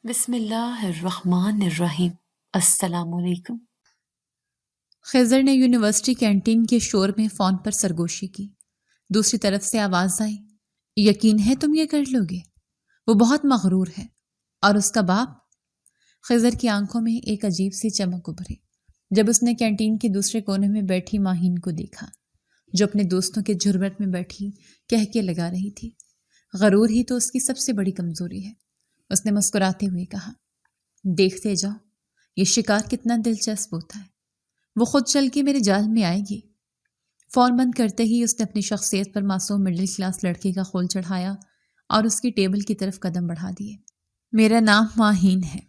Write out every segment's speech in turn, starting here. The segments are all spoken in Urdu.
بسم اللہ الرحمن الرحیم۔ السلام علیکم۔ خضر نے یونیورسٹی کینٹین کے شور میں فون پر سرگوشی کی۔ دوسری طرف سے آواز آئی، یقین ہے تم یہ کر لو گے؟ وہ بہت مغرور ہے۔ اور اس کا باپ؟ خضر کی آنکھوں میں ایک عجیب سی چمک ابھری جب اس نے کینٹین کے دوسرے کونے میں بیٹھی ماہین کو دیکھا، جو اپنے دوستوں کے جھرمٹ میں بیٹھی کہہ کے لگا رہی تھی، غرور ہی تو اس کی سب سے بڑی کمزوری ہے۔ اس نے مسکراتے ہوئے کہا، دیکھتے جاؤ یہ شکار کتنا دلچسپ ہوتا ہے، وہ خود چل کے میرے جال میں آئے گی۔ فون بند کرتے ہی اس نے اپنی شخصیت پر معصوم مڈل کلاس لڑکے کا خول چڑھایا اور اس کی ٹیبل کی طرف قدم بڑھا دیے۔ میرا نام ماہین ہے۔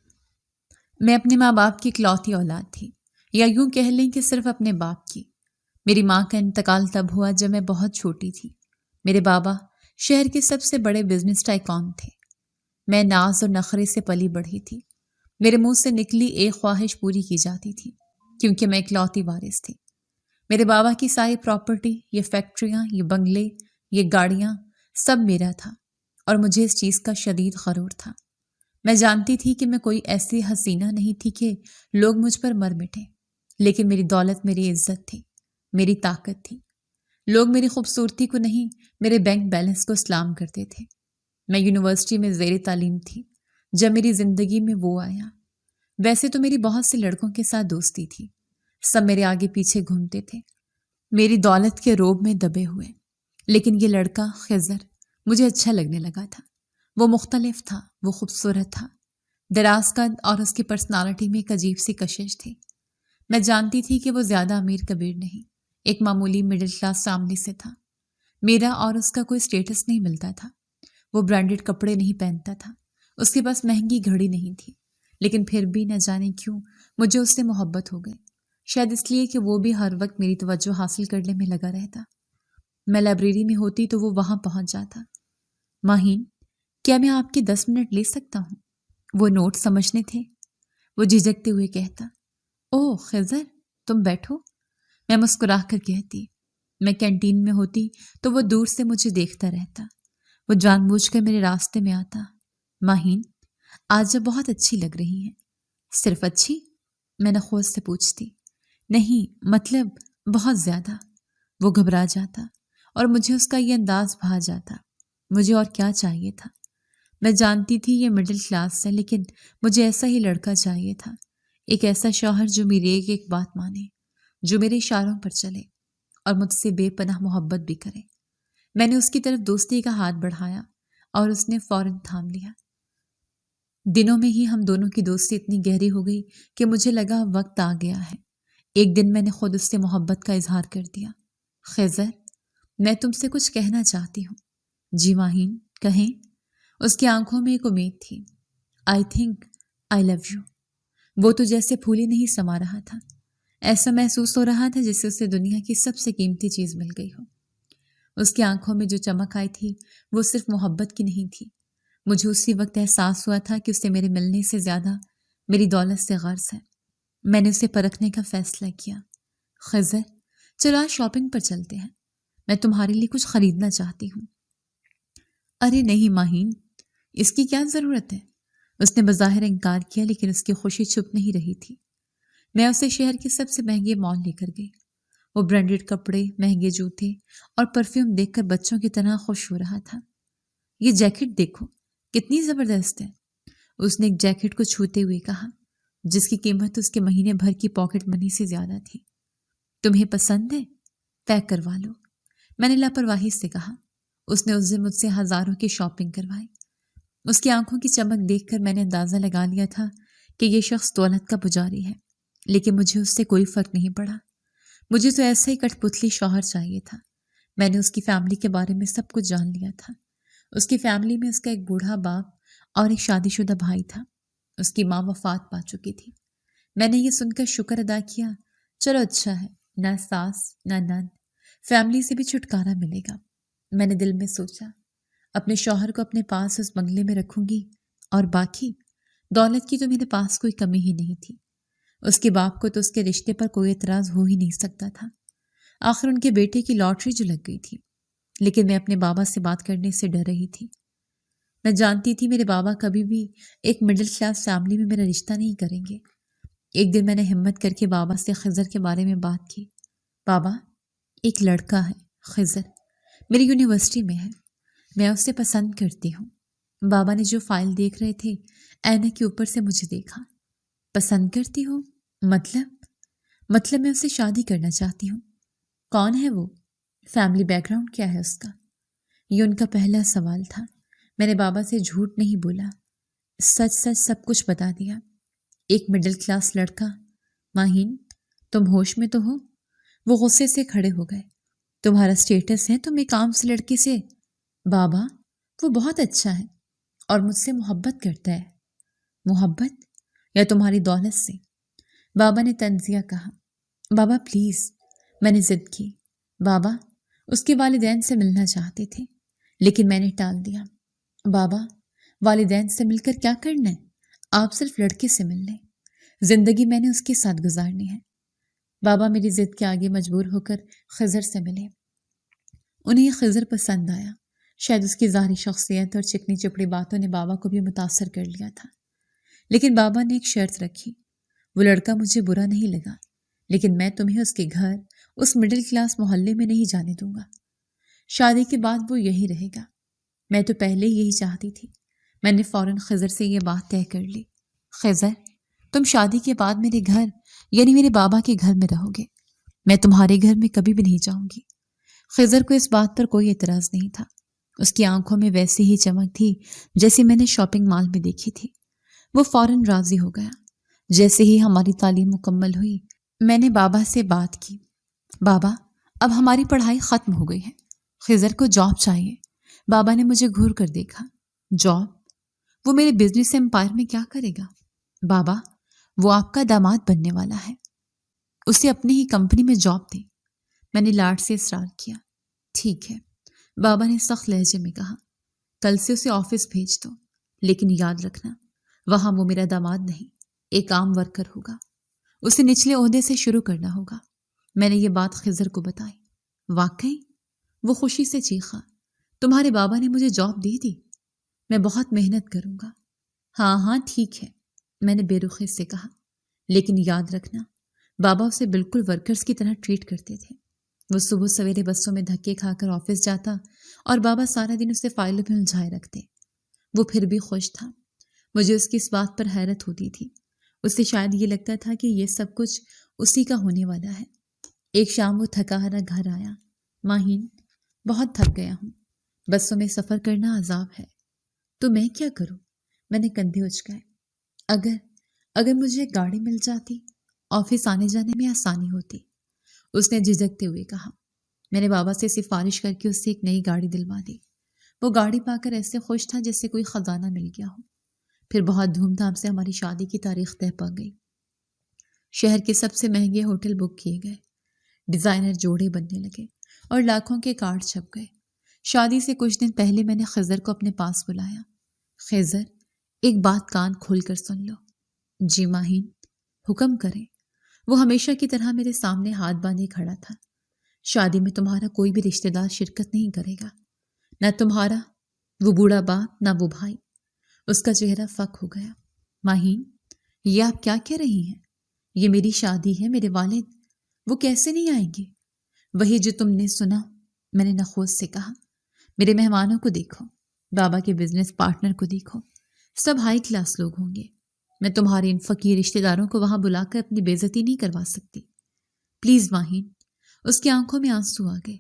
میں اپنے ماں باپ کی اکلوتی اولاد تھی، یا یوں کہہ لیں کہ صرف اپنے باپ کی۔ میری ماں کا انتقال تب ہوا جب میں بہت چھوٹی تھی۔ میرے بابا شہر کے سب سے بڑے بزنس ٹائکون تھے۔ میں ناز اور نخرے سے پلی بڑھی تھی۔ میرے منہ سے نکلی ایک خواہش پوری کی جاتی تھی، کیونکہ میں اکلوتی وارث تھی۔ میرے بابا کی ساری پراپرٹی، یہ فیکٹریاں، یہ بنگلے، یہ گاڑیاں، سب میرا تھا، اور مجھے اس چیز کا شدید غرور تھا۔ میں جانتی تھی کہ میں کوئی ایسی حسینہ نہیں تھی کہ لوگ مجھ پر مر مٹیں، لیکن میری دولت میری عزت تھی، میری طاقت تھی۔ لوگ میری خوبصورتی کو نہیں، میرے بینک بیلنس کو سلام کرتے تھے۔ میں یونیورسٹی میں زیر تعلیم تھی جب میری زندگی میں وہ آیا۔ ویسے تو میری بہت سے لڑکوں کے ساتھ دوستی تھی، سب میرے آگے پیچھے گھومتے تھے، میری دولت کے روب میں دبے ہوئے، لیکن یہ لڑکا خضر مجھے اچھا لگنے لگا تھا۔ وہ مختلف تھا، وہ خوبصورت تھا، دراز قد، اور اس کی پرسنالٹی میں ایک عجیب سی کشش تھی۔ میں جانتی تھی کہ وہ زیادہ امیر کبیر نہیں، ایک معمولی مڈل کلاس فیملی سے تھا۔ میرا اور اس کا کوئی سٹیٹس نہیں ملتا تھا، وہ برانڈڈ کپڑے نہیں پہنتا تھا، اس کے پاس مہنگی گھڑی نہیں تھی، لیکن پھر بھی نہ جانے کیوں مجھے اس سے محبت ہو گئی۔ شاید اس لیے کہ وہ بھی ہر وقت میری توجہ حاصل کرنے میں لگا رہتا۔ میں لائبریری میں ہوتی تو وہ وہاں پہنچ جاتا۔ ماہین، کیا میں آپ کے 10 منٹ لے سکتا ہوں؟ وہ نوٹ سمجھنے تھے۔ وہ جھجکتے ہوئے کہتا، اوہ خضر، تم بیٹھو۔ میں مسکرا کر کہتی، میں کینٹین میں ہوتی تو وہ دور سے مجھے دیکھتا رہتا۔ وہ جان بوجھ کر میرے راستے میں آتا۔ ماہین، آج جب بہت اچھی لگ رہی ہیں۔ صرف اچھی؟ میں نخوت سے پوچھتی۔ نہیں، مطلب بہت زیادہ۔ وہ گھبرا جاتا اور مجھے اس کا یہ انداز بھا جاتا۔ مجھے اور کیا چاہیے تھا؟ میں جانتی تھی یہ مڈل کلاس ہے، لیکن مجھے ایسا ہی لڑکا چاہیے تھا، ایک ایسا شوہر جو میری ایک بات مانے، جو میرے اشاروں پر چلے اور مجھ سے بے پناہ محبت بھی کرے۔ میں نے اس کی طرف دوستی کا ہاتھ بڑھایا اور اس نے فوراً تھام لیا۔ دنوں میں ہی ہم دونوں کی دوستی اتنی گہری ہو گئی کہ مجھے لگا وقت آ گیا ہے۔ ایک دن میں نے خود اس سے محبت کا اظہار کر دیا۔ خضر، میں تم سے کچھ کہنا چاہتی ہوں۔ جی ماہین، کہیں۔ اس کی آنکھوں میں ایک امید تھی۔ I think I love you۔ وہ تو جیسے پھول ہی نہیں سما رہا تھا، ایسا محسوس ہو رہا تھا جیسے اسے دنیا کی سب سے قیمتی چیز مل گئی ہو۔ اس کی آنکھوں میں جو چمک آئی تھی وہ صرف محبت کی نہیں تھی۔ مجھے اسی وقت احساس ہوا تھا کہ اسے میرے ملنے سے زیادہ میری دولت سے غرض ہے۔ میں نے اسے پرکھنے کا فیصلہ کیا۔ خضر، چلو آج شاپنگ پر چلتے ہیں، میں تمہارے لیے کچھ خریدنا چاہتی ہوں۔ ارے نہیں ماہین، اس کی کیا ضرورت ہے؟ اس نے بظاہر انکار کیا، لیکن اس کی خوشی چھپ نہیں رہی تھی۔ میں اسے شہر کے سب سے مہنگے مال لے کر گئی۔ وہ برانڈڈ کپڑے، مہنگے جوتے اور پرفیوم دیکھ کر بچوں کی طرح خوش ہو رہا تھا۔ یہ جیکٹ دیکھو، کتنی زبردست ہے، اس نے ایک جیکٹ کو چھوتے ہوئے کہا، جس کی قیمت اس کے مہینے بھر کی پاکٹ منی سے زیادہ تھی۔ تمہیں پسند ہے؟ پیک کروا لو، میں نے لاپرواہی سے کہا۔ اس نے اس دن مجھ سے ہزاروں کی شاپنگ کروائی۔ اس کی آنکھوں کی چمک دیکھ کر میں نے اندازہ لگا لیا تھا کہ یہ شخص دولت کا پجاری ہے، لیکن مجھے اس سے کوئی فرق نہیں پڑا۔ مجھے تو ایسا ہی کٹ پتلی شوہر چاہیے تھا۔ میں نے اس کی فیملی کے بارے میں سب کچھ جان لیا تھا۔ اس کی فیملی میں اس کا ایک بوڑھا باپ اور ایک شادی شدہ بھائی تھا۔ اس کی ماں وفات پا چکی تھی۔ میں نے یہ سن کر شکر ادا کیا، چلو اچھا ہے، نہ ساس نہ نند، فیملی سے بھی چھٹکارا ملے گا۔ میں نے دل میں سوچا، اپنے شوہر کو اپنے پاس اس بنگلے میں رکھوں گی، اور باقی دولت کی تو میرے پاس کوئی کمی ہی نہیں تھی۔ اس کے باپ کو تو اس کے رشتے پر کوئی اعتراض ہو ہی نہیں سکتا تھا، آخر ان کے بیٹے کی لاٹری جو لگ گئی تھی، لیکن میں اپنے بابا سے بات کرنے سے ڈر رہی تھی۔ میں جانتی تھی میرے بابا کبھی بھی ایک مڈل کلاس فیملی میں میرا رشتہ نہیں کریں گے۔ ایک دن میں نے ہمت کر کے بابا سے خضر کے بارے میں بات کی۔ بابا، ایک لڑکا ہے خضر، میری یونیورسٹی میں ہے، میں اسے پسند کرتی ہوں۔ بابا نے جو فائل دیکھ رہے تھے اینے کے اوپر سے مجھے دیکھا۔ پسند کرتی ہو؟ مطلب میں اسے شادی کرنا چاہتی ہوں۔ کون ہے وہ؟ فیملی بیک گراؤنڈ کیا ہے اس کا؟ یہ ان کا پہلا سوال تھا۔ میں نے بابا سے جھوٹ نہیں بولا، سچ سچ سب کچھ بتا دیا۔ ایک مڈل کلاس لڑکا۔ ماہین، تم ہوش میں تو ہو؟ وہ غصے سے کھڑے ہو گئے۔ تمہارا سٹیٹس ہے، تم ایک عام سے لڑکے سے؟ بابا، وہ بہت اچھا ہے اور مجھ سے محبت کرتا ہے۔ محبت یا تمہاری دولت سے؟ بابا نے طنزیہ کہا۔ بابا پلیز، میں نے ضد کی۔ بابا، اس کے والدین سے ملنا چاہتے تھے لیکن میں نے ٹال دیا۔ بابا، والدین سے مل کر کیا کرنا ہے؟ آپ صرف لڑکے سے مل لیں، زندگی میں نے اس کے ساتھ گزارنی ہے۔ بابا میری ضد کے آگے مجبور ہو کر خضر سے ملے۔ انہیں خضر پسند آیا۔ شاید اس کی ظاہری شخصیت اور چکنی چپڑی باتوں نے بابا کو بھی متاثر کر لیا تھا، لیکن بابا نے ایک شرط رکھی۔ وہ لڑکا مجھے برا نہیں لگا لیکن میں تمہیں اس کے گھر، اس مڈل کلاس محلے میں نہیں جانے دوں گا۔ شادی کے بعد وہ یہی رہے گا۔ میں تو پہلے یہی چاہتی تھی۔ میں نے فوراً خضر سے یہ بات طے کر لی۔ خضر، تم شادی کے بعد میرے گھر یعنی میرے بابا کے گھر میں رہو گے، میں تمہارے گھر میں کبھی بھی نہیں جاؤں گی۔ خضر کو اس بات پر کوئی اعتراض نہیں تھا۔ اس کی آنکھوں میں ویسی ہی چمک تھی جیسی میں نے شاپنگ مال میں دیکھی تھی۔ وہ فوراً راضی ہو گیا۔ جیسے ہی ہماری تعلیم مکمل ہوئی میں نے بابا سے بات کی۔ بابا، اب ہماری پڑھائی ختم ہو گئی ہے، خضر کو جاب چاہیے۔ بابا نے مجھے گھور کر دیکھا۔ جاب؟ وہ میرے بزنس امپائر میں کیا کرے گا؟ بابا، وہ آپ کا داماد بننے والا ہے، اسے اپنی ہی کمپنی میں جاب دیں۔ میں نے لاڈ سے اصرار کیا۔ ٹھیک ہے، بابا نے سخت لہجے میں کہا، کل سے اسے آفس بھیج دو، لیکن یاد رکھنا وہاں وہ میرا داماد نہیں، ایک عام ورکر ہوگا، اسے نچلے عہدے سے شروع کرنا ہوگا۔ میں نے یہ بات خضر کو بتائی۔ واقعی؟ وہ خوشی سے چیخا۔ تمہارے بابا نے مجھے جاب دے دی؟ میں بہت محنت کروں گا۔ ہاں ٹھیک ہے، میں نے بے رخی سے کہا، لیکن یاد رکھنا بابا اسے بالکل ورکرز کی طرح ٹریٹ کرتے تھے۔ وہ صبح سویرے بسوں میں دھکے کھا کر آفس جاتا اور بابا سارا دن اسے فائلوں میں الجھائے رکھتے۔ وہ پھر بھی خوش تھا۔ مجھے اس کی اس بات پر حیرت ہوتی تھی۔ اسے شاید یہ لگتا تھا کہ یہ سب کچھ اسی کا ہونے والا ہے۔ ایک شام وہ تھکا ہارا گھر آیا۔ ماہین، بہت تھک گیا ہوں، بسوں میں سفر کرنا عذاب ہے۔ تو میں کیا کروں؟ میں نے کندھے اچکائے۔ اگر مجھے گاڑی مل جاتی، آفس آنے جانے میں آسانی ہوتی، اس نے جھجکتے ہوئے کہا۔ میں نے بابا سے سفارش کر کے اس سے ایک نئی گاڑی دلوا دی۔ وہ گاڑی پا کر ایسے خوش تھا جیسے کوئی خزانہ مل گیا ہو۔ پھر بہت دھوم دھام سے ہماری شادی کی تاریخ طے پا گئی۔ شہر کے سب سے مہنگے ہوٹل بک کیے گئے، ڈیزائنر جوڑے بننے لگے اور لاکھوں کے کارڈ چھپ گئے۔ شادی سے کچھ دن پہلے میں نے خضر کو اپنے پاس بلایا۔ خضر، ایک بات کان کھول کر سن لو۔ جی ماہین، حکم کریں۔ وہ ہمیشہ کی طرح میرے سامنے ہاتھ باندھے کھڑا تھا۔ شادی میں تمہارا کوئی بھی رشتہ دار شرکت نہیں کرے گا، نہ تمہارا وہ بوڑھا باپ نہ وہ بھائی۔ اس کا چہرہ فک ہو گیا۔ ماہین، یہ آپ کیا کہہ رہی ہیں؟ یہ میری شادی ہے، میرے والد وہ کیسے نہیں آئیں گے؟ وہی جو تم نے سنا، میں نے نخوت سے کہا۔ میرے مہمانوں کو دیکھو، بابا کے بزنس پارٹنر کو دیکھو، سب ہائی کلاس لوگ ہوں گے۔ میں تمہارے ان فقیر رشتہ داروں کو وہاں بلا کر اپنی بے عزتی نہیں کروا سکتی۔ پلیز ماہین۔ اس کی آنکھوں میں آنسو آ گئے۔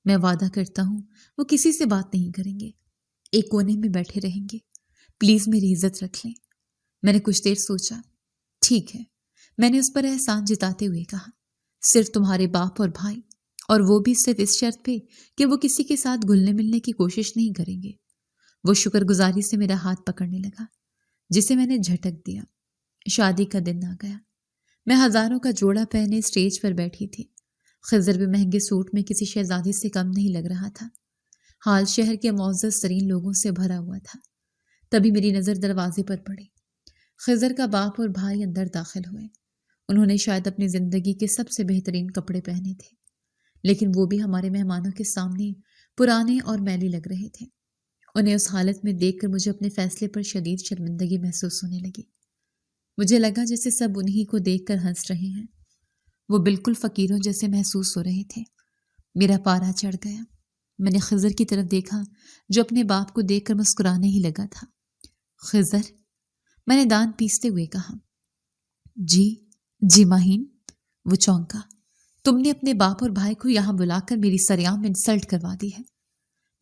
میں وعدہ کرتا ہوں وہ کسی سے بات نہیں کریں گے، ایک کونے میں بیٹھے رہیں گے۔ پلیز میری عزت رکھ لیں۔ میں نے کچھ دیر سوچا۔ ٹھیک ہے، میں نے اس پر احسان جتاتے ہوئے کہا، صرف تمہارے باپ اور بھائی، اور وہ بھی صرف اس شرط پہ کہ وہ کسی کے ساتھ گھلنے ملنے کی کوشش نہیں کریں گے۔ وہ شکر گزاری سے میرا ہاتھ پکڑنے لگا جسے میں نے جھٹک دیا۔ شادی کا دن آ گیا۔ میں ہزاروں کا جوڑا پہنے اسٹیج پر بیٹھی تھی۔ خضر بھی مہنگے سوٹ میں کسی شہزادی سے کم نہیں لگ رہا تھا۔ حال شہر کے معزز ترین لوگوں سے بھرا ہوا تھا۔ تبھی میری نظر دروازے پر پڑی۔ خضر کا باپ اور بھائی اندر داخل ہوئے۔ انہوں نے شاید اپنی زندگی کے سب سے بہترین کپڑے پہنے تھے، لیکن وہ بھی ہمارے مہمانوں کے سامنے پرانے اور میلی لگ رہے تھے۔ انہیں اس حالت میں دیکھ کر مجھے اپنے فیصلے پر شدید شرمندگی محسوس ہونے لگی۔ مجھے لگا جیسے سب انہی کو دیکھ کر ہنس رہے ہیں۔ وہ بالکل فقیروں جیسے محسوس ہو رہے تھے۔ میرا پارا چڑھ گیا۔ میں نے خضر کی طرف دیکھا جو اپنے باپ کو دیکھ کر مسکرانے ہی لگا تھا۔ خضر، میں نے دانت پیستے ہوئے کہا۔ جی ماہین۔ وہ چونکا۔ تم نے اپنے باپ اور بھائی کو یہاں بلا کر میری سریعام انسلٹ کروا دی ہے۔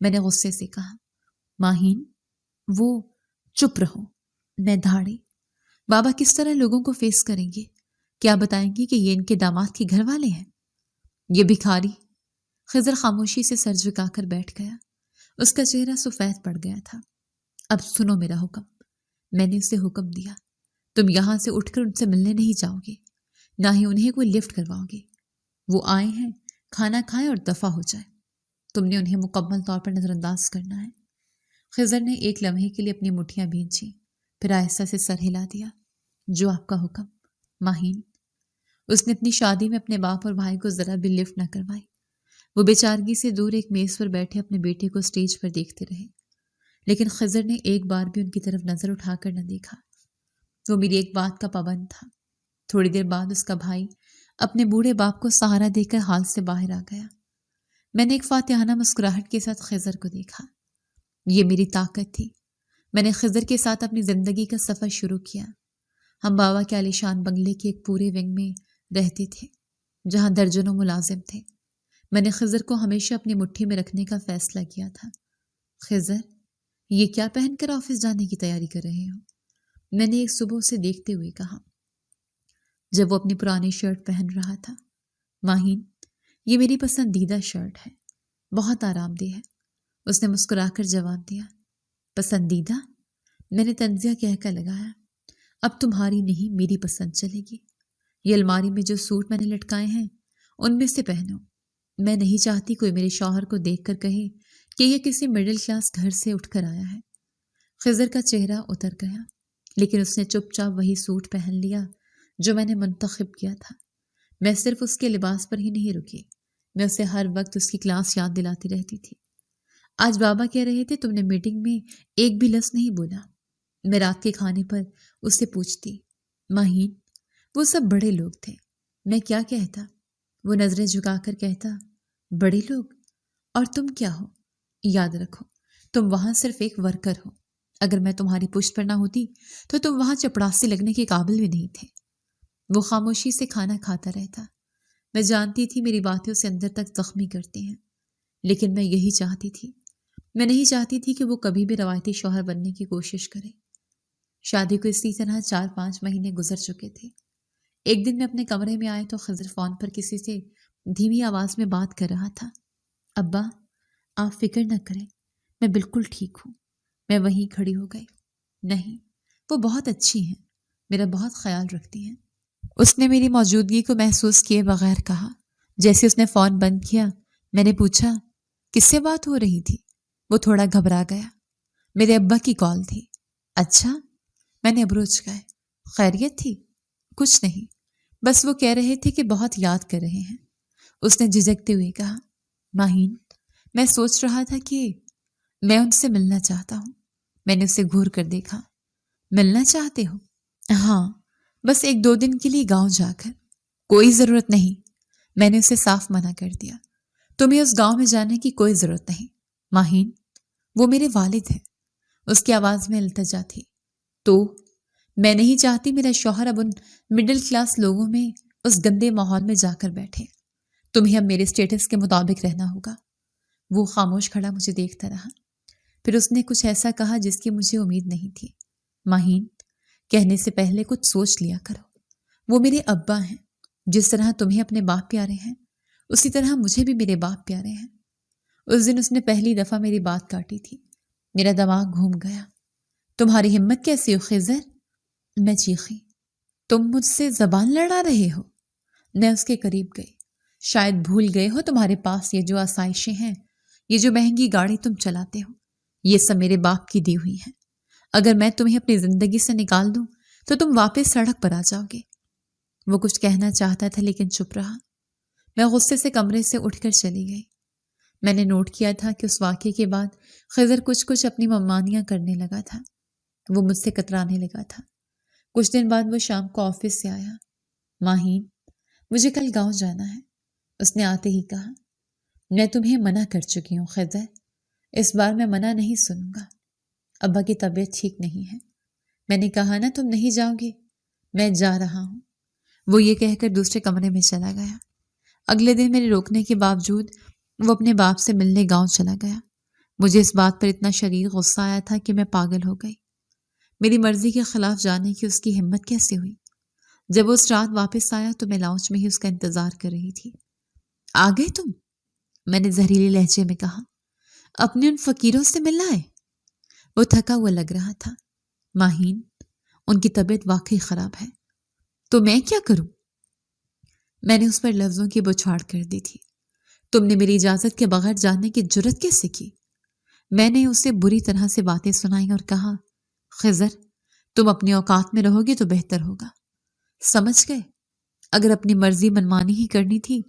میں نے غصے سے کہا۔ ماہین، وہ چپ رہو۔ میں دھاڑی۔ بابا کس طرح لوگوں کو فیس کریں گے؟ کیا بتائیں گے کہ یہ ان کے داماد کے گھر والے ہیں؟ یہ بھکاری۔ خضر خاموشی سے سر جھکا کر بیٹھ گیا۔ اس کا چہرہ سفید پڑ گیا تھا۔ اب سنو میرا حکم۔ میں نے اسے حکم دیا۔ تم یہاں سے اٹھ کر ان سے ملنے نہیں جاؤ گے، نہ ہی انہیں کوئی لفٹ کرواؤ گے۔ وہ آئے ہیں، کھانا کھائیں اور دفع ہو جائے۔ تم نے انہیں مکمل طور پر نظر انداز کرنا ہے۔ خضر نے ایک لمحے کے لیے اپنی مٹھیاں بھینچی، پھر آہستہ سے سر ہلا دیا۔ جو آپ کا حکم ماہین۔ اس نے اپنی شادی میں اپنے باپ اور بھائی کو ذرا بھی لفٹ نہ کروائی۔ وہ بیچارگی سے دور ایک میز پر بیٹھے اپنے بیٹے کو سٹیج پر دیکھتے رہے، لیکن خضر نے ایک بار بھی ان کی طرف نظر اٹھا کر نہ دیکھا۔ وہ میری ایک بات کا پابند تھا۔ تھوڑی دیر بعد اس کا بھائی اپنے بوڑھے باپ کو سہارا دے کر ہال سے باہر آ گیا۔ میں نے ایک فاتحانہ مسکراہٹ کے ساتھ خضر کو دیکھا۔ یہ میری طاقت تھی۔ میں نے خضر کے ساتھ اپنی زندگی کا سفر شروع کیا۔ ہم بابا کے عالیشان بنگلے کے ایک پورے ونگ میں رہتے تھے جہاں درجنوں ملازم تھے۔ میں نے خضر کو ہمیشہ اپنی مٹھی میں رکھنے کا فیصلہ کیا تھا۔ خضر، یہ کیا پہن کر آفس جانے کی تیاری کر رہے ہو؟ میں نے ایک صبح اسے دیکھتے ہوئے کہا جب وہ اپنی پرانی شرٹ پہن رہا تھا۔ ماہین، یہ میری پسندیدہ شرٹ ہے، بہت آرام دہ ہے۔ اس نے مسکرا کر جواب دیا۔ پسندیدہ؟ میں نے تنزیہ کہہ کر لگایا۔ اب تمہاری نہیں میری پسند چلے گی۔ یہ الماری میں جو سوٹ میں نے لٹکائے ہیں ان میں سے پہنو۔ میں نہیں چاہتی کوئی میرے شوہر کو دیکھ کر کہے کہ یہ کسی مڈل کلاس گھر سے اٹھ کر آیا ہے۔ خضر کا چہرہ اتر گیا، لیکن اس نے چپ چاپ وہی سوٹ پہن لیا جو میں نے منتخب کیا تھا۔ میں صرف اس کے لباس پر ہی نہیں رکی، میں اسے ہر وقت اس کی کلاس یاد دلاتی رہتی تھی۔ آج بابا کہہ رہے تھے تم نے میٹنگ میں ایک بھی لفظ نہیں بولا۔ میں رات کے کھانے پر اس سے پوچھتی، ماہین، وہ سب بڑے لوگ تھے، میں کیا کہتا؟ وہ نظریں جھکا کر کہتا، بڑے لوگ؟ اور تم کیا ہو؟ یاد رکھو، تم وہاں صرف ایک ورکر ہو۔ اگر میں تمہاری پشت پر نہ ہوتی تو تم وہاں چپڑاسی لگنے کے قابل بھی نہیں تھے۔ وہ خاموشی سے کھانا کھاتا رہتا۔ میں جانتی تھی میری باتیں اسے اندر تک زخمی کرتی ہیں، لیکن میں یہی چاہتی تھی۔ میں نہیں چاہتی تھی کہ وہ کبھی بھی روایتی شوہر بننے کی کوشش کرے۔ شادی کو اسی طرح 4-5 مہینے گزر چکے تھے۔ ایک دن میں اپنے کمرے میں آئے تو خضر فون پر کسی سے دھیمی آواز میں بات کر رہا تھا۔ ابا، آپ فکر نہ کریں، میں بالکل ٹھیک ہوں۔ میں وہیں کھڑی ہو گئی۔ نہیں، وہ بہت اچھی ہیں، میرا بہت خیال رکھتی ہیں۔ اس نے میری موجودگی کو محسوس کیے بغیر کہا۔ جیسے اس نے فون بند کیا، میں نے پوچھا، کس سے بات ہو رہی تھی؟ وہ تھوڑا گھبرا گیا۔ میرے ابا کی کال تھی۔ اچھا؟ میں نے ابرو اچکائے۔ خیریت تھی؟ کچھ نہیں، بس وہ کہہ رہے تھے کہ بہت یاد کر رہے ہیں۔ اس نے جھجکتے ہوئے کہا، ماہین، میں سوچ رہا تھا کہ میں ان سے ملنا چاہتا ہوں۔ میں نے اسے گھور کر دیکھا۔ ملنا چاہتے ہو؟ ہاں، بس 1-2 دن کے لیے گاؤں جا کر۔ کوئی ضرورت نہیں، میں نے اسے صاف منع کر دیا۔ تمہیں اس گاؤں میں جانے کی کوئی ضرورت نہیں۔ ماہین، وہ میرے والد ہیں۔ اس کی آواز میں التجا تھی۔ تو میں نہیں چاہتی میرا شوہر اب ان مڈل کلاس لوگوں میں اس گندے ماحول میں جا کر بیٹھے۔ تمہیں اب میرے سٹیٹس کے مطابق رہنا ہوگا۔ وہ خاموش کھڑا مجھے دیکھتا رہا، پھر اس نے کچھ ایسا کہا جس کی مجھے امید نہیں تھی۔ ماہین، کہنے سے پہلے کچھ سوچ لیا کرو۔ وہ میرے ابا ہیں۔ جس طرح تمہیں اپنے باپ پیارے ہیں، اسی طرح مجھے بھی میرے باپ پیارے ہیں۔ اس دن اس نے پہلی دفعہ میری بات کاٹی تھی۔ میرا دماغ گھوم گیا۔ تمہاری ہمت کیسی ہو خضر؟ میں چیخی، تم مجھ سے زبان لڑا رہے ہو؟ میں اس کے قریب گئی۔ شاید بھول گئے ہو تمہارے پاس یہ جو آسائشیں ہیں، یہ جو مہنگی گاڑی تم چلاتے ہو، یہ سب میرے باپ کی دی ہوئی ہیں۔ اگر میں تمہیں اپنی زندگی سے نکال دوں تو تم واپس سڑک پر آ جاؤ گے۔ وہ کچھ کہنا چاہتا تھا لیکن چپ رہا۔ میں غصے سے کمرے سے اٹھ کر چلی گئی۔ میں نے نوٹ کیا تھا کہ اس واقعے کے بعد خضر کچھ اپنی ممانیاں کرنے لگا تھا۔ وہ مجھ سے کترانے لگا تھا۔ کچھ دن بعد وہ شام کو آفس سے آیا۔ ماہین، مجھے کل گاؤں جانا ہے، اس نے آتے ہی کہا۔ میں تمہیں منع کر چکی ہوں خضر، اس بار میں منع نہیں سنوں گا۔ ابا کی طبیعت ٹھیک نہیں ہے۔ میں نے کہا نا تم نہیں جاؤ گے، میں جا رہا ہوں۔ وہ یہ کہہ کر دوسرے کمرے میں چلا گیا۔ اگلے دن میرے روکنے کے باوجود وہ اپنے باپ سے ملنے گاؤں چلا گیا۔ مجھے اس بات پر اتنا شدید غصہ آیا تھا کہ میں پاگل ہو گئی۔ میری مرضی کے خلاف جانے کی اس کی ہمت کیسے ہوئی؟ جب وہ اس رات واپس آیا تو میں لاؤنج میں ہی اس کا انتظار کر رہی تھی۔ آ گئے تم؟ میں نے زہریلی لہجے میں کہا۔ اپنے ان فقیروں سے ملنا ہے؟ وہ تھکا ہوا لگ رہا تھا۔ ماہین، ان کی طبیعت واقعی خراب ہے، تو میں کیا کروں؟ میں نے اس پر لفظوں کی بچھاڑ کر دی تھی۔ تم نے میری اجازت کے بغیر جاننے کی جرت کیسے کی؟ میں نے اسے بری طرح سے باتیں سنائیں اور کہا، خضر، تم اپنی اوقات میں رہو گے تو بہتر ہوگا۔ سمجھ گئے؟ اگر اپنی مرضی منمانی ہی کرنی تھی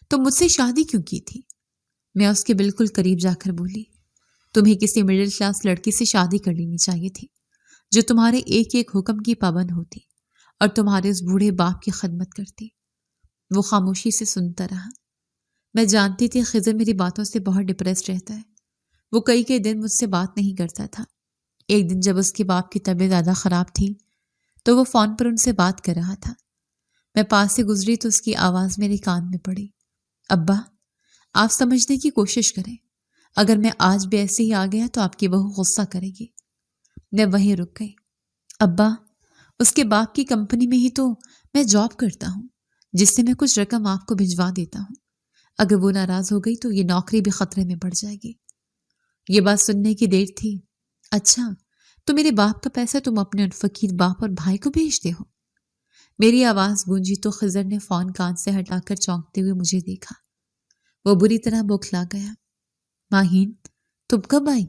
تو مجھ سے شادی کیوں کی تھی؟ میں اس کے بالکل قریب جا کر بولی، تمہیں کسی مڈل کلاس لڑکی سے شادی کر لینی چاہیے تھی جو تمہارے ایک ایک حکم کی پابند ہوتی اور تمہارے اس بوڑھے باپ کی خدمت کرتی۔ وہ خاموشی سے سنتا رہا۔ میں جانتی تھی خضر میری باتوں سے بہت ڈپریس رہتا ہے۔ وہ کئی دن مجھ سے بات نہیں کرتا تھا۔ ایک دن جب اس کے باپ کی طبیعت زیادہ خراب تھی تو وہ فون پر ان سے بات کر رہا تھا۔ میں پاس سے گزری تو اس کی آواز میرے کان میں پڑی، ابا، آپ سمجھنے کی کوشش کریں، اگر میں آج بھی ایسے ہی آ گیا تو آپ کی بہو غصہ کرے گی۔ میں وہیں رک گئی۔ ابا، اس کے باپ کی کمپنی میں ہی تو میں جاب کرتا ہوں، جس سے میں کچھ رقم آپ کو بھجوا دیتا ہوں۔ اگر وہ ناراض ہو گئی تو یہ نوکری بھی خطرے میں پڑ جائے گی۔ یہ بات سننے کی دیر تھی۔ اچھا، تو میرے باپ کا پیسہ تم اپنے ان فقیر باپ اور بھائی کو بھیجتے ہو؟ میری آواز گونجی تو خضر نے فون کان سے ہٹا کر چونکتے ہوئے مجھے دیکھا۔ وہ بری طرح بوکھلا گیا۔ ماہین، تم کب آئی؟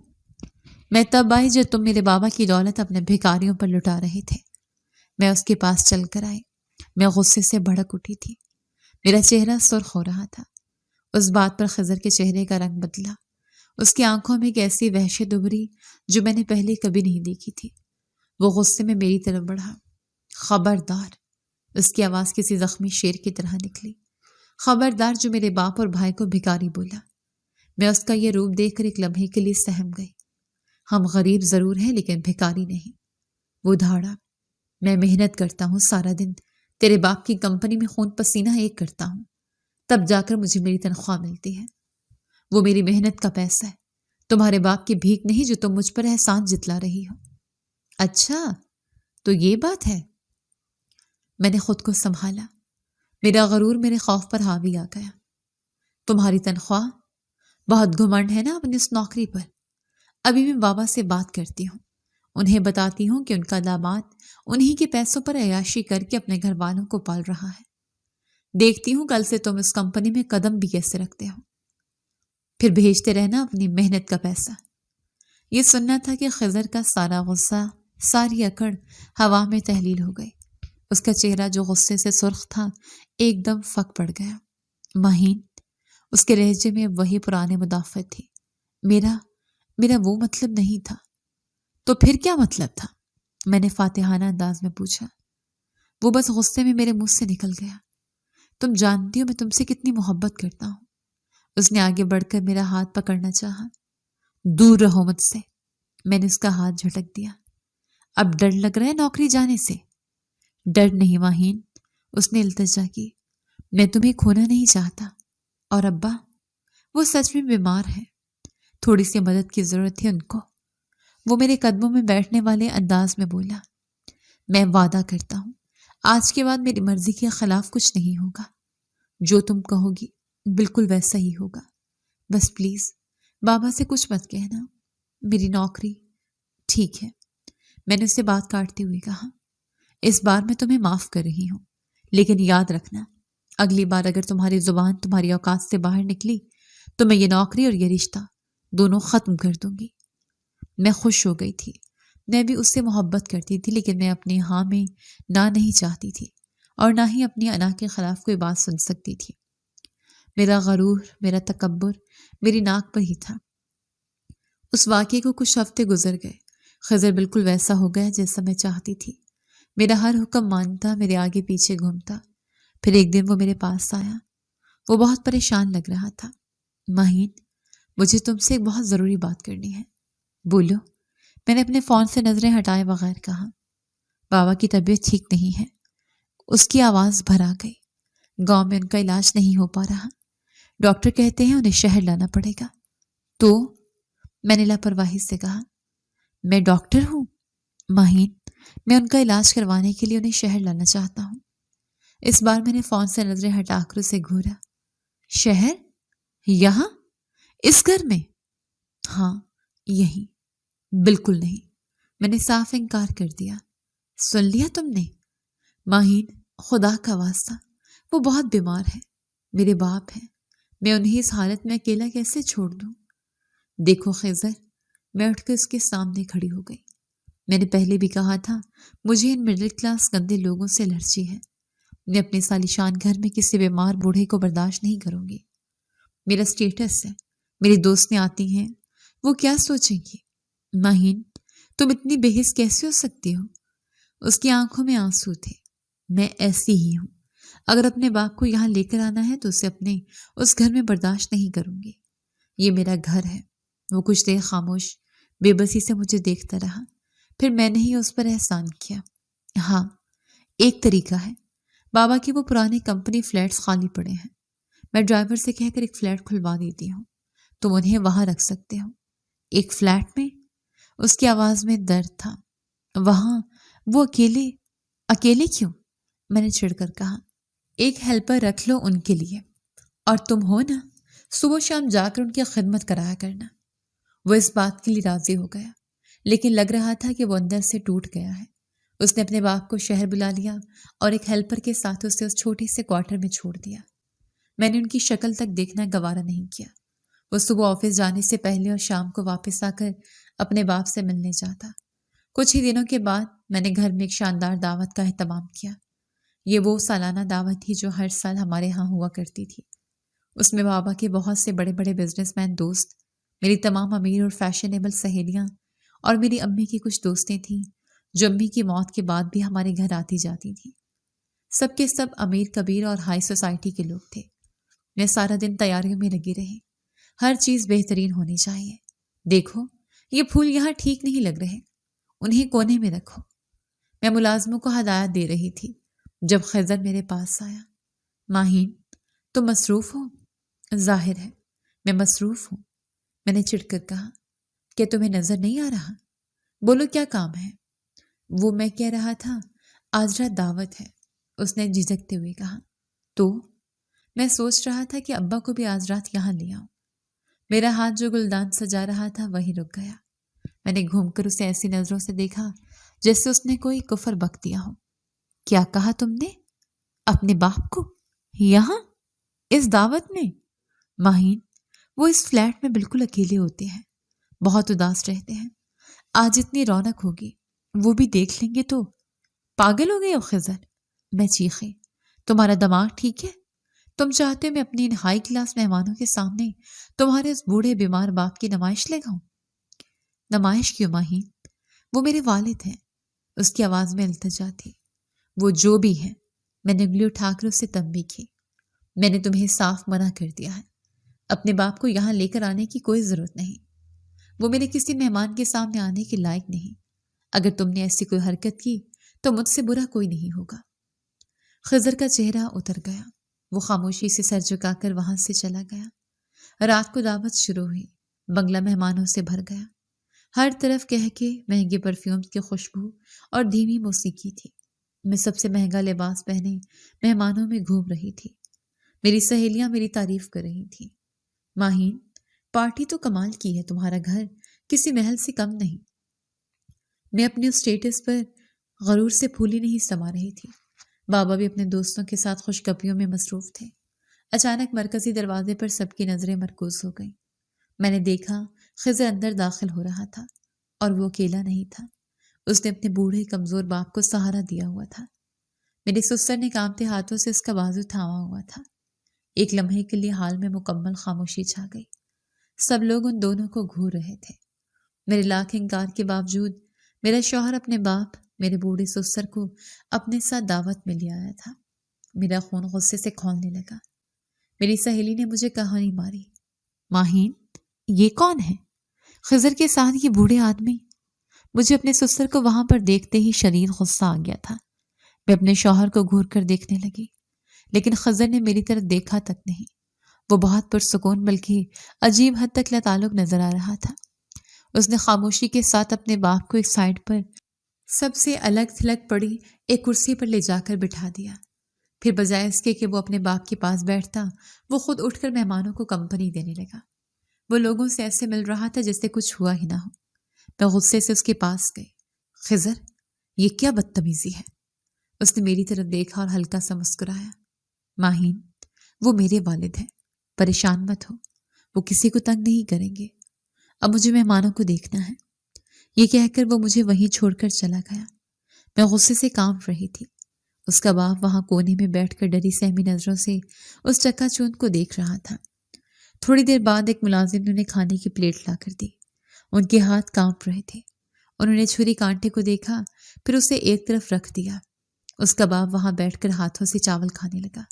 میں تب آئی جب تم میرے بابا کی دولت اپنے بھکاریوں پر لٹا رہے تھے۔ میں اس کے پاس چل کر آئی۔ میں غصے سے بھڑک اٹھی تھی۔ میرا چہرہ سرخ ہو رہا تھا۔ اس بات پر خضر کے چہرے کا رنگ بدلا۔ اس کی آنکھوں میں ایک ایسی وحشت ابھری جو میں نے پہلے کبھی نہیں دیکھی تھی۔ وہ غصے میں میری طرف بڑھا۔ خبردار، اس کی آواز کسی زخمی شیر کی طرح نکلی۔ خبردار جو میرے باپ اور بھائی کو بھکاری بولا۔ میں اس کا یہ روپ دیکھ کر ایک لمحے کے لیے سہم گئی۔ ہم غریب ضرور ہیں لیکن بھکاری نہیں۔ وہ دھاڑا، میں محنت کرتا ہوں سارا دن، تیرے باپ کی کمپنی میں خون پسینہ ایک کرتا ہوں، تب جا کر مجھے میری تنخواہ ملتی ہے۔ وہ میری محنت کا پیسہ ہے، تمہارے باپ کی بھیک نہیں جو تم مجھ پر احسان جتلا رہی ہو۔ اچھا، تو یہ بات ہے۔ میں نے خود کو سنبھالا۔ میرا غرور میرے خوف پر حاوی آ گیا۔ تمہاری تنخواہ؟ بہت گھمنڈ ہے نا اپنی اس نوکری پر۔ ابھی میں بابا سے بات کرتی ہوں، انہیں بتاتی ہوں کہ ان کا داماد انہی کے پیسوں پر عیاشی کر کے اپنے گھر والوں کو پال رہا ہے۔ دیکھتی ہوں کل سے تم اس کمپنی میں قدم بھی کیسے رکھتے ہو، پھر بھیجتے رہنا اپنی محنت کا پیسہ۔ یہ سننا تھا کہ خضر کا سارا غصہ، ساری اکڑ ہوا میں تحلیل ہو گئی۔ اس کا چہرہ جو غصے سے سرخ تھا ایک دم پھک پڑ گیا۔ ماہین، اس کے لہجے میں وہی پرانے مدافعت تھی۔ میرا وہ مطلب نہیں تھا۔ تو پھر کیا مطلب تھا؟ میں نے فاتحانہ انداز میں پوچھا۔ وہ بس غصے میں میرے منہ سے نکل گیا۔ تم جانتی ہو میں تم سے کتنی محبت کرتا ہوں۔ اس نے آگے بڑھ کر میرا ہاتھ پکڑنا چاہا۔ دور رہو مجھ سے، میں نے اس کا ہاتھ جھٹک دیا۔ اب ڈر لگ رہا ہے نوکری جانے سے؟ ڈر نہیں ماہین، اس نے التجا کی، میں تمہیں کھونا نہیں چاہتا۔ اور ابا، وہ سچ میں بیمار ہے، تھوڑی سی مدد کی ضرورت ہے ان کو۔ وہ میرے قدموں میں بیٹھنے والے انداز میں بولا۔ میں وعدہ کرتا ہوں آج کے بعد میری مرضی کے خلاف کچھ نہیں ہوگا۔ جو تم کہو گی بالکل ویسا ہی ہوگا۔ بس پلیز بابا سے کچھ مت کہنا۔ میری نوکری ٹھیک ہے، میں نے اسے بات کاٹتے ہوئے کہا۔ اس بار میں تمہیں معاف کر رہی ہوں، لیکن یاد رکھنا اگلی بار اگر تمہاری زبان تمہاری اوقات سے باہر نکلی تو میں یہ نوکری اور یہ رشتہ دونوں ختم کر دوں گی۔ میں خوش ہو گئی تھی۔ میں بھی اس سے محبت کرتی تھی، لیکن میں اپنے ہاں میں نہ نہیں چاہتی تھی اور نہ ہی اپنی انا کے خلاف کوئی بات سن سکتی تھی۔ میرا غرور، میرا تکبر، میری ناک پر ہی تھا۔ اس واقعے کو کچھ ہفتے گزر گئے۔ خضر بالکل ویسا ہو گیا جیسا میں چاہتی تھی۔ میرا ہر حکم مانتا، میرے آگے پیچھے گھومتا۔ پھر ایک دن وہ میرے پاس آیا۔ وہ بہت پریشان لگ رہا تھا۔ ماہین، مجھے تم سے ایک بہت ضروری بات کرنی ہے۔ بولو، میں نے اپنے فون سے نظریں ہٹائے بغیر کہا۔ بابا کی طبیعت ٹھیک نہیں ہے۔ اس کی آواز بھر آ گئی۔ گاؤں میں ان کا علاج نہیں ہو پا رہا۔ ڈاکٹر کہتے ہیں انہیں شہر لانا پڑے گا۔ تو میں نے لاپرواہی سے کہا، میں ڈاکٹر ہوں ماہین، میں ان کا علاج کروانے کے لیے انہیں شہر لانا چاہتا ہوں۔ اس بار میں نے فون سے نظریں ہٹا کر اسے گھورا۔ شہر؟ یہاں؟ اس گھر میں؟ ہاں، یہی۔ بالکل نہیں، میں نے صاف انکار کر دیا۔ سن لیا تم نے؟ ماہین، خدا کا واسطہ، وہ بہت بیمار ہے، میرے باپ ہیں، میں انہیں اس حالت میں اکیلا کیسے چھوڑ دوں؟ دیکھو خضر، میں اٹھ کر اس کے سامنے کھڑی ہو گئی۔ میں نے پہلے بھی کہا تھا، مجھے ان مڈل کلاس گندے لوگوں سے الرجی ہے۔ میں اپنے سالیشان گھر میں کسی بیمار بوڑھے کو برداشت نہیں کروں گی۔ میرا سٹیٹس ہے، میری دوستیں آتی ہیں، وہ کیا سوچیں گی؟ ماہین، تم اتنی بے حس کیسے ہو سکتی ہو؟ اس کی آنکھوں میں آنسو تھے۔ میں ایسی ہی ہوں۔ اگر اپنے باپ کو یہاں لے کر آنا ہے تو اسے اپنے اس گھر میں برداشت نہیں کروں گی۔ یہ میرا گھر ہے۔ وہ کچھ دیر خاموش بے بسی سے مجھے دیکھتا رہا۔ پھر میں نے ہی اس پر احسان کیا۔ ہاں، ایک طریقہ ہے۔ بابا کے وہ پرانے کمپنی فلیٹس خالی پڑے ہیں، میں ڈرائیور سے کہہ کر ایک فلیٹ کھلوا دیتی ہوں، تم انہیں وہاں رکھ سکتے ہو۔ ایک فلیٹ میں؟ اس کی آواز میں درد تھا۔ وہاں وہ اکیلے کیوں؟ میں نے چڑھ کر کہا، ایک ہیلپر رکھ لو ان کے لیے، اور تم ہو نا، صبح شام جا کر ان کی خدمت کرایا کرنا۔ وہ اس بات کے لیے راضی ہو گیا، لیکن لگ رہا تھا کہ وہ اندر سے ٹوٹ گیا ہے۔ اس نے اپنے باپ کو شہر بلا لیا اور ایک ہیلپر کے ساتھ اسے اس چھوٹے سے کوارٹر میں چھوڑ دیا۔ میں نے ان کی شکل تک دیکھنا گوارا نہیں کیا۔ وہ صبح آفس جانے سے پہلے اور شام کو واپس آ کر اپنے باپ سے ملنے جاتا۔ کچھ ہی دنوں کے بعد میں نے گھر میں ایک شاندار دعوت کا اہتمام کیا۔ یہ وہ سالانہ دعوت تھی جو ہر سال ہمارے ہاں ہوا کرتی تھی۔ اس میں بابا کے بہت سے بڑے بڑے بزنس مین دوست، میری تمام امیر اور فیشنیبل سہیلیاں اور میری امی کی کچھ دوستیں تھیں جو امی کی موت کے بعد بھی ہمارے گھر آتی جاتی تھیں۔ سب کے سب امیر کبیر اور ہائی سوسائٹی کے لوگ تھے۔ میں سارا دن تیاریوں میں لگی رہی۔ ہر چیز بہترین ہونی چاہیے۔ دیکھو، یہ پھول یہاں ٹھیک نہیں لگ رہے، انہیں کونے میں رکھو۔ میں ملازموں کو ہدایت دے رہی تھی جب خضر میرے پاس آیا۔ ماہین، تم مصروف ہو؟ ظاہر ہے میں مصروف ہوں، میں نے چڑھ کر کہا۔ کیا تمہیں نظر نہیں آ رہا؟ بولو کیا کام ہے؟ وہ میں کہہ رہا تھا، آج رات دعوت ہے، اس نے جھجکتے ہوئے کہا۔ تو میں سوچ رہا تھا کہ ابا کو بھی آج رات یہاں لے آؤں۔ میرا ہاتھ جو گلدان سجا رہا تھا وہی رک گیا۔ میں نے گھوم کر اسے ایسی نظروں سے دیکھا جیسے اس نے کوئی کفر بک دیا ہو۔ کیا کہا تم نے؟ اپنے باپ کو یہاں اس دعوت میں؟ ماہین، وہ اس فلیٹ میں بالکل اکیلے ہوتے ہیں، بہت اداس رہتے ہیں۔ آج اتنی رونق ہوگی، وہ بھی دیکھ لیں گے تو۔ پاگل ہو گئے ہو خضر؟ میں چیخی۔ تمہارا دماغ ٹھیک ہے؟ تم چاہتے ہو میں اپنی ان ہائی کلاس مہمانوں کے سامنے تمہارے اس بوڑھے بیمار باپ کی نمائش لگاؤں؟ نمائش کیوں ماہین؟ وہ میرے والد ہیں۔ اس کی آواز میں التجا تھی۔ وہ جو بھی ہیں، میں نے انگلی اٹھا کر اسے تنبیہ کی۔ میں نے تمہیں صاف منع کر دیا ہے، اپنے باپ کو یہاں لے کر آنے کی کوئی ضرورت نہیں۔ وہ میرے کسی مہمان کے سامنے آنے کے لائق نہیں۔ اگر تم نے ایسی کوئی حرکت کی تو مجھ سے برا کوئی نہیں ہوگا۔ خضر کا چہرہ اتر گیا۔ وہ خاموشی سے سر جھکا کر وہاں سے چلا گیا۔ رات کو دعوت شروع ہوئی۔ بنگلہ مہمانوں سے بھر گیا۔ ہر طرف کہہ کے مہنگے پرفیومز کی خوشبو اور دھیمی موسیقی تھی۔ میں سب سے مہنگا لباس پہنے مہمانوں میں گھوم رہی تھی۔ میری سہیلیاں میری تعریف کر رہی تھیں۔ ماہین، پارٹی تو کمال کی ہے، تمہارا گھر کسی محل سے کم نہیں۔ میں اپنے اس سٹیٹس پر غرور سے پھولی نہیں سما رہی تھی۔ بابا بھی اپنے دوستوں کے ساتھ خوشگپیوں میں مصروف تھے۔ اچانک مرکزی دروازے پر سب کی نظریں مرکوز ہو گئیں۔ میں نے دیکھا خضر اندر داخل ہو رہا تھا، اور وہ اکیلا نہیں تھا۔ اس نے اپنے بوڑھے کمزور باپ کو سہارا دیا ہوا تھا۔ میرے سسر نے کانپتے ہاتھوں سے اس کا بازو تھاما ہوا تھا۔ ایک لمحے کے لیے حال میں مکمل خاموشی چھا گئی۔ سب لوگ ان دونوں کو گھور رہے تھے۔ میرے لاکھ انکار کے باوجود میرا شوہر اپنے باپ میرے بوڑھے سسر کو اپنے ساتھ دعوت میں لے آیا تھا۔ میرا خون غصے سے کھولنے لگا۔ میری سہیلی نے مجھے کہانی ماری، ماہین یہ کون ہے؟ خضر کے ساتھ یہ بوڑھے آدمی؟ مجھے اپنے سسر کو وہاں پر دیکھتے ہی شدید غصہ آ گیا تھا۔ میں اپنے شوہر کو گھور کر دیکھنے لگی، لیکن خضر نے میری طرف دیکھا تک نہیں۔ وہ بہت پرسکون بلکہ عجیب حد تک لاتعلق نظر آ رہا تھا۔ اس نے خاموشی کے ساتھ اپنے باپ کو ایک سائڈ پر سب سے الگ تھلگ پڑی ایک کرسی پر لے جا کر بٹھا دیا۔ پھر بجائے اس کے کہ وہ اپنے باپ کے پاس بیٹھتا، وہ خود اٹھ کر مہمانوں کو کمپنی دینے لگا۔ وہ لوگوں سے ایسے مل رہا تھا جیسے کچھ ہوا ہی نہ ہو۔ میں غصے سے اس کے پاس گئی۔ خضر یہ کیا بدتمیزی ہے؟ اس نے میری طرف دیکھا اور ہلکا سا مسکرایا۔ ماہین وہ میرے والد ہیں، پریشان مت ہو، وہ کسی کو تنگ نہیں کریں گے، اب مجھے مہمانوں کو دیکھنا ہے۔ یہ کہہ کر وہ مجھے وہیں چھوڑ کر چلا گیا۔ میں غصے سے کانپ رہی تھی۔ اس کا باپ وہاں کونے میں بیٹھ کر ڈری سہمی نظروں سے اس چکا چوند کو دیکھ رہا تھا۔ تھوڑی دیر بعد ایک ملازم نے انہیں کھانے کی پلیٹ لا کر دی۔ ان کے ہاتھ کانپ رہے تھے۔ انہوں نے چھری کانٹے کو دیکھا، پھر اسے ایک طرف رکھ دیا۔ اس کا باپ وہاں بیٹھ کر ہاتھوں سے چاول کھانے لگا۔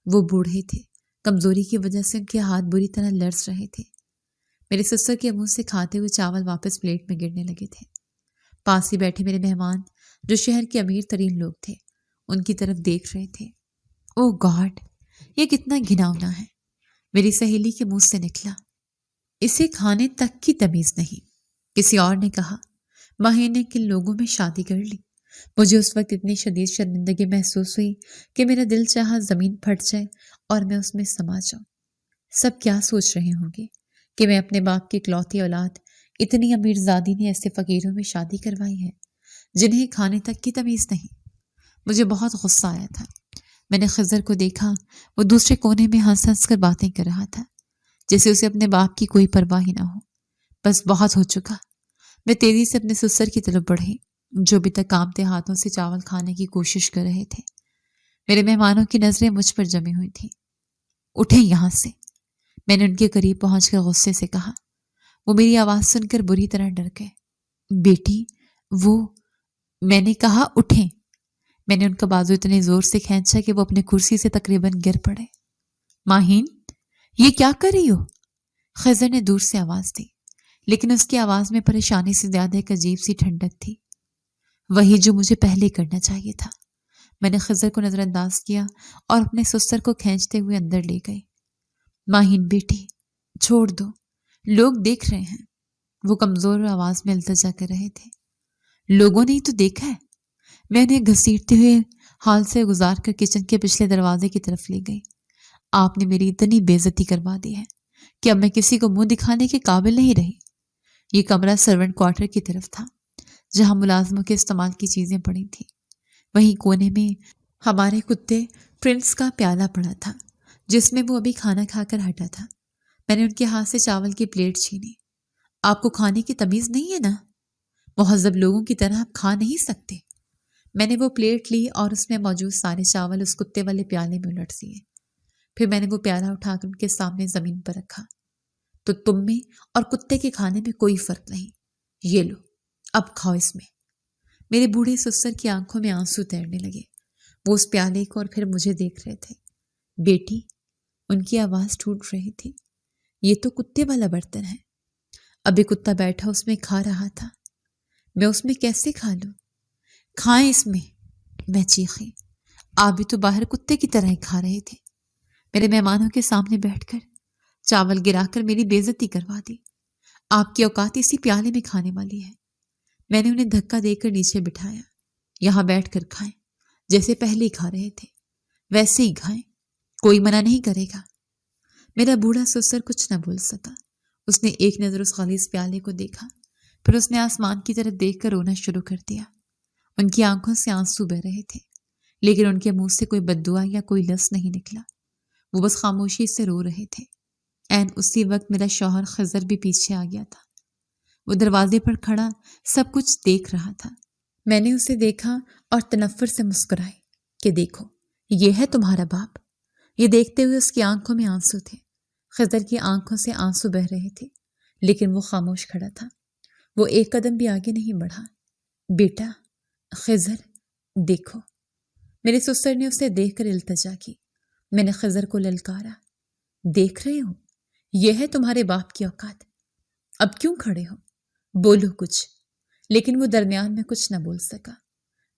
وہ بوڑھے تھے، کمزوری کی وجہ سے ان کے ہاتھ بری طرح لرز رہے تھے۔ میرے سسر کے منہ سے کھاتے ہوئے چاول واپس پلیٹ میں گرنے لگے تھے۔ پاس ہی بیٹھے میرے مہمان جو شہر کے امیر ترین لوگ تھے ان کی طرف دیکھ رہے تھے۔ او گاڈ یہ کتنا گھناؤنا ہے، میری سہیلی کے منہ سے نکلا۔ اسے کھانے تک کی تمیز نہیں، کسی اور نے کہا۔ ماہین نے کن لوگوں میں شادی کر لی؟ مجھے اس وقت اتنی شدید شرمندگی محسوس ہوئی کہ میرا دل چاہا زمین پھٹ جائے اور میں اس میں سما جاؤں۔ سب کیا سوچ رہے ہوں گے کہ میں اپنے باپ کی اکلوتی اولاد اتنی امیر زادی نے ایسے فقیروں میں شادی کروائی ہے جنہیں کھانے تک کی تمیز نہیں۔ مجھے بہت غصہ آیا تھا۔ میں نے خضر کو دیکھا، وہ دوسرے کونے میں ہنس ہنس کر باتیں کر رہا تھا جیسے اسے اپنے باپ کی کوئی پرواہ ہی نہ ہو۔ بس بہت ہو چکا۔ میں تیزی سے اپنے سسر کی طرف بڑھی جو ابھی تک کانپتے ہاتھوں سے چاول کھانے کی کوشش کر رہے تھے۔ میرے مہمانوں کی نظریں مجھ پر جمی ہوئی تھیں۔ اٹھیں یہاں سے، میں نے ان کے قریب پہنچ کر غصے سے کہا۔ وہ میری آواز سن کر بری طرح ڈر گئے۔ بیٹی وہ، میں نے کہا اٹھیں۔ میں نے ان کا بازو اتنے زور سے کھینچا کہ وہ اپنے کرسی سے تقریباً گر پڑے۔ ماہین یہ کیا کر رہی ہو؟ خضر نے دور سے آواز دی، لیکن اس کی آواز میں پریشانی سے زیادہ ایک عجیب سی ٹھنڈک تھی، وہی جو مجھے پہلے کرنا چاہیے تھا۔ میں نے خضر کو نظر انداز کیا اور اپنے سسر کو کھینچتے ہوئے اندر لے گئی۔ ماہین بیٹی چھوڑ دو، لوگ دیکھ رہے ہیں، وہ کمزور آواز میں التجا کر رہے تھے۔ لوگوں نے ہی تو دیکھا ہے۔ میں انہیں گھسیٹتے ہوئے ہال سے گزار کر کچن کے پچھلے دروازے کی طرف لے گئی۔ آپ نے میری اتنی بے عزتی کروا دی ہے کہ اب میں کسی کو منہ دکھانے کے قابل نہیں رہی۔ یہ کمرہ سرونٹ کوارٹر کی طرف تھا جہاں ملازموں کے استعمال کی چیزیں پڑی تھیں۔ وہیں کونے میں ہمارے کتے پرنس کا پیالہ پڑا تھا جس میں وہ ابھی کھانا کھا کر ہٹا تھا۔ میں نے ان کے ہاتھ سے چاول کی پلیٹ چھینی۔ آپ کو کھانے کی تمیز نہیں ہے نا؟ مہذب لوگوں کی طرح آپ کھا نہیں سکتے۔ میں نے وہ پلیٹ لی اور اس میں موجود سارے چاول اس کتے والے پیالے میں الٹ دیے۔ پھر میں نے وہ پیالہ اٹھا کر ان کے سامنے زمین پر رکھا۔ تو تم میں اور کتے کے کھانے میں کوئی فرق نہیں، یہ لو اب کھاؤ اس میں۔ میرے بوڑھے سسر کی آنکھوں میں آنسو تیرنے لگے۔ وہ اس پیالے کو اور پھر مجھے دیکھ رہے تھے۔ بیٹی، ان کی آواز ٹوٹ رہی تھی، یہ تو کتے والا برتن ہے، ابھی کتا بیٹھا اس میں کھا رہا تھا، میں اس میں کیسے کھا لوں؟ کھائیں اس میں چیخی۔ آپ بھی تو باہر کتے کی طرح ہی کھا رہے تھے۔ میرے مہمانوں کے سامنے بیٹھ کر چاول گرا کر میری بے عزتی کروا دی۔ آپ کی اوقات اسی پیالے میں کھانے والی ہے۔ میں نے انہیں دھکا دے کر نیچے بٹھایا۔ یہاں بیٹھ کر کھائیں، جیسے پہلے ہی کھا رہے تھے ویسے ہی کھائیں، کوئی منع نہیں کرے گا۔ میرا بوڑھا سسر کچھ نہ بول سکا۔ اس نے ایک نظر اس خالص پیالے کو دیکھا، پھر اس نے آسمان کی طرف دیکھ کر رونا شروع کر دیا۔ ان کی آنکھوں سے آنسو بہ رہے تھے، لیکن ان کے منہ سے کوئی بد دعا یا کوئی لفظ نہیں نکلا۔ وہ بس خاموشی سے رو رہے تھے۔ عین اسی وقت میرا شوہر خضر بھی پیچھے آ گیا تھا۔ وہ دروازے پر کھڑا سب کچھ دیکھ رہا تھا۔ میں نے اسے دیکھا اور تنفر سے مسکرائی کہ دیکھو یہ ہے تمہارا باپ۔ یہ دیکھتے ہوئے اس کی آنکھوں میں آنسو تھے۔ خضر کی آنکھوں سے آنسو بہہ رہے تھے، لیکن وہ خاموش کھڑا تھا۔ وہ ایک قدم بھی آگے نہیں بڑھا۔ بیٹا، خضر، دیکھو۔ میرے سسر نے اسے دیکھ کر التجا کی۔ میں نے خضر کو للکارا۔ دیکھ رہے ہو، یہ ہے تمہارے باپ کی اوقات۔ اب کیوں کھڑے ہو؟ بولو کچھ۔ لیکن وہ درمیان میں کچھ نہ بول سکا۔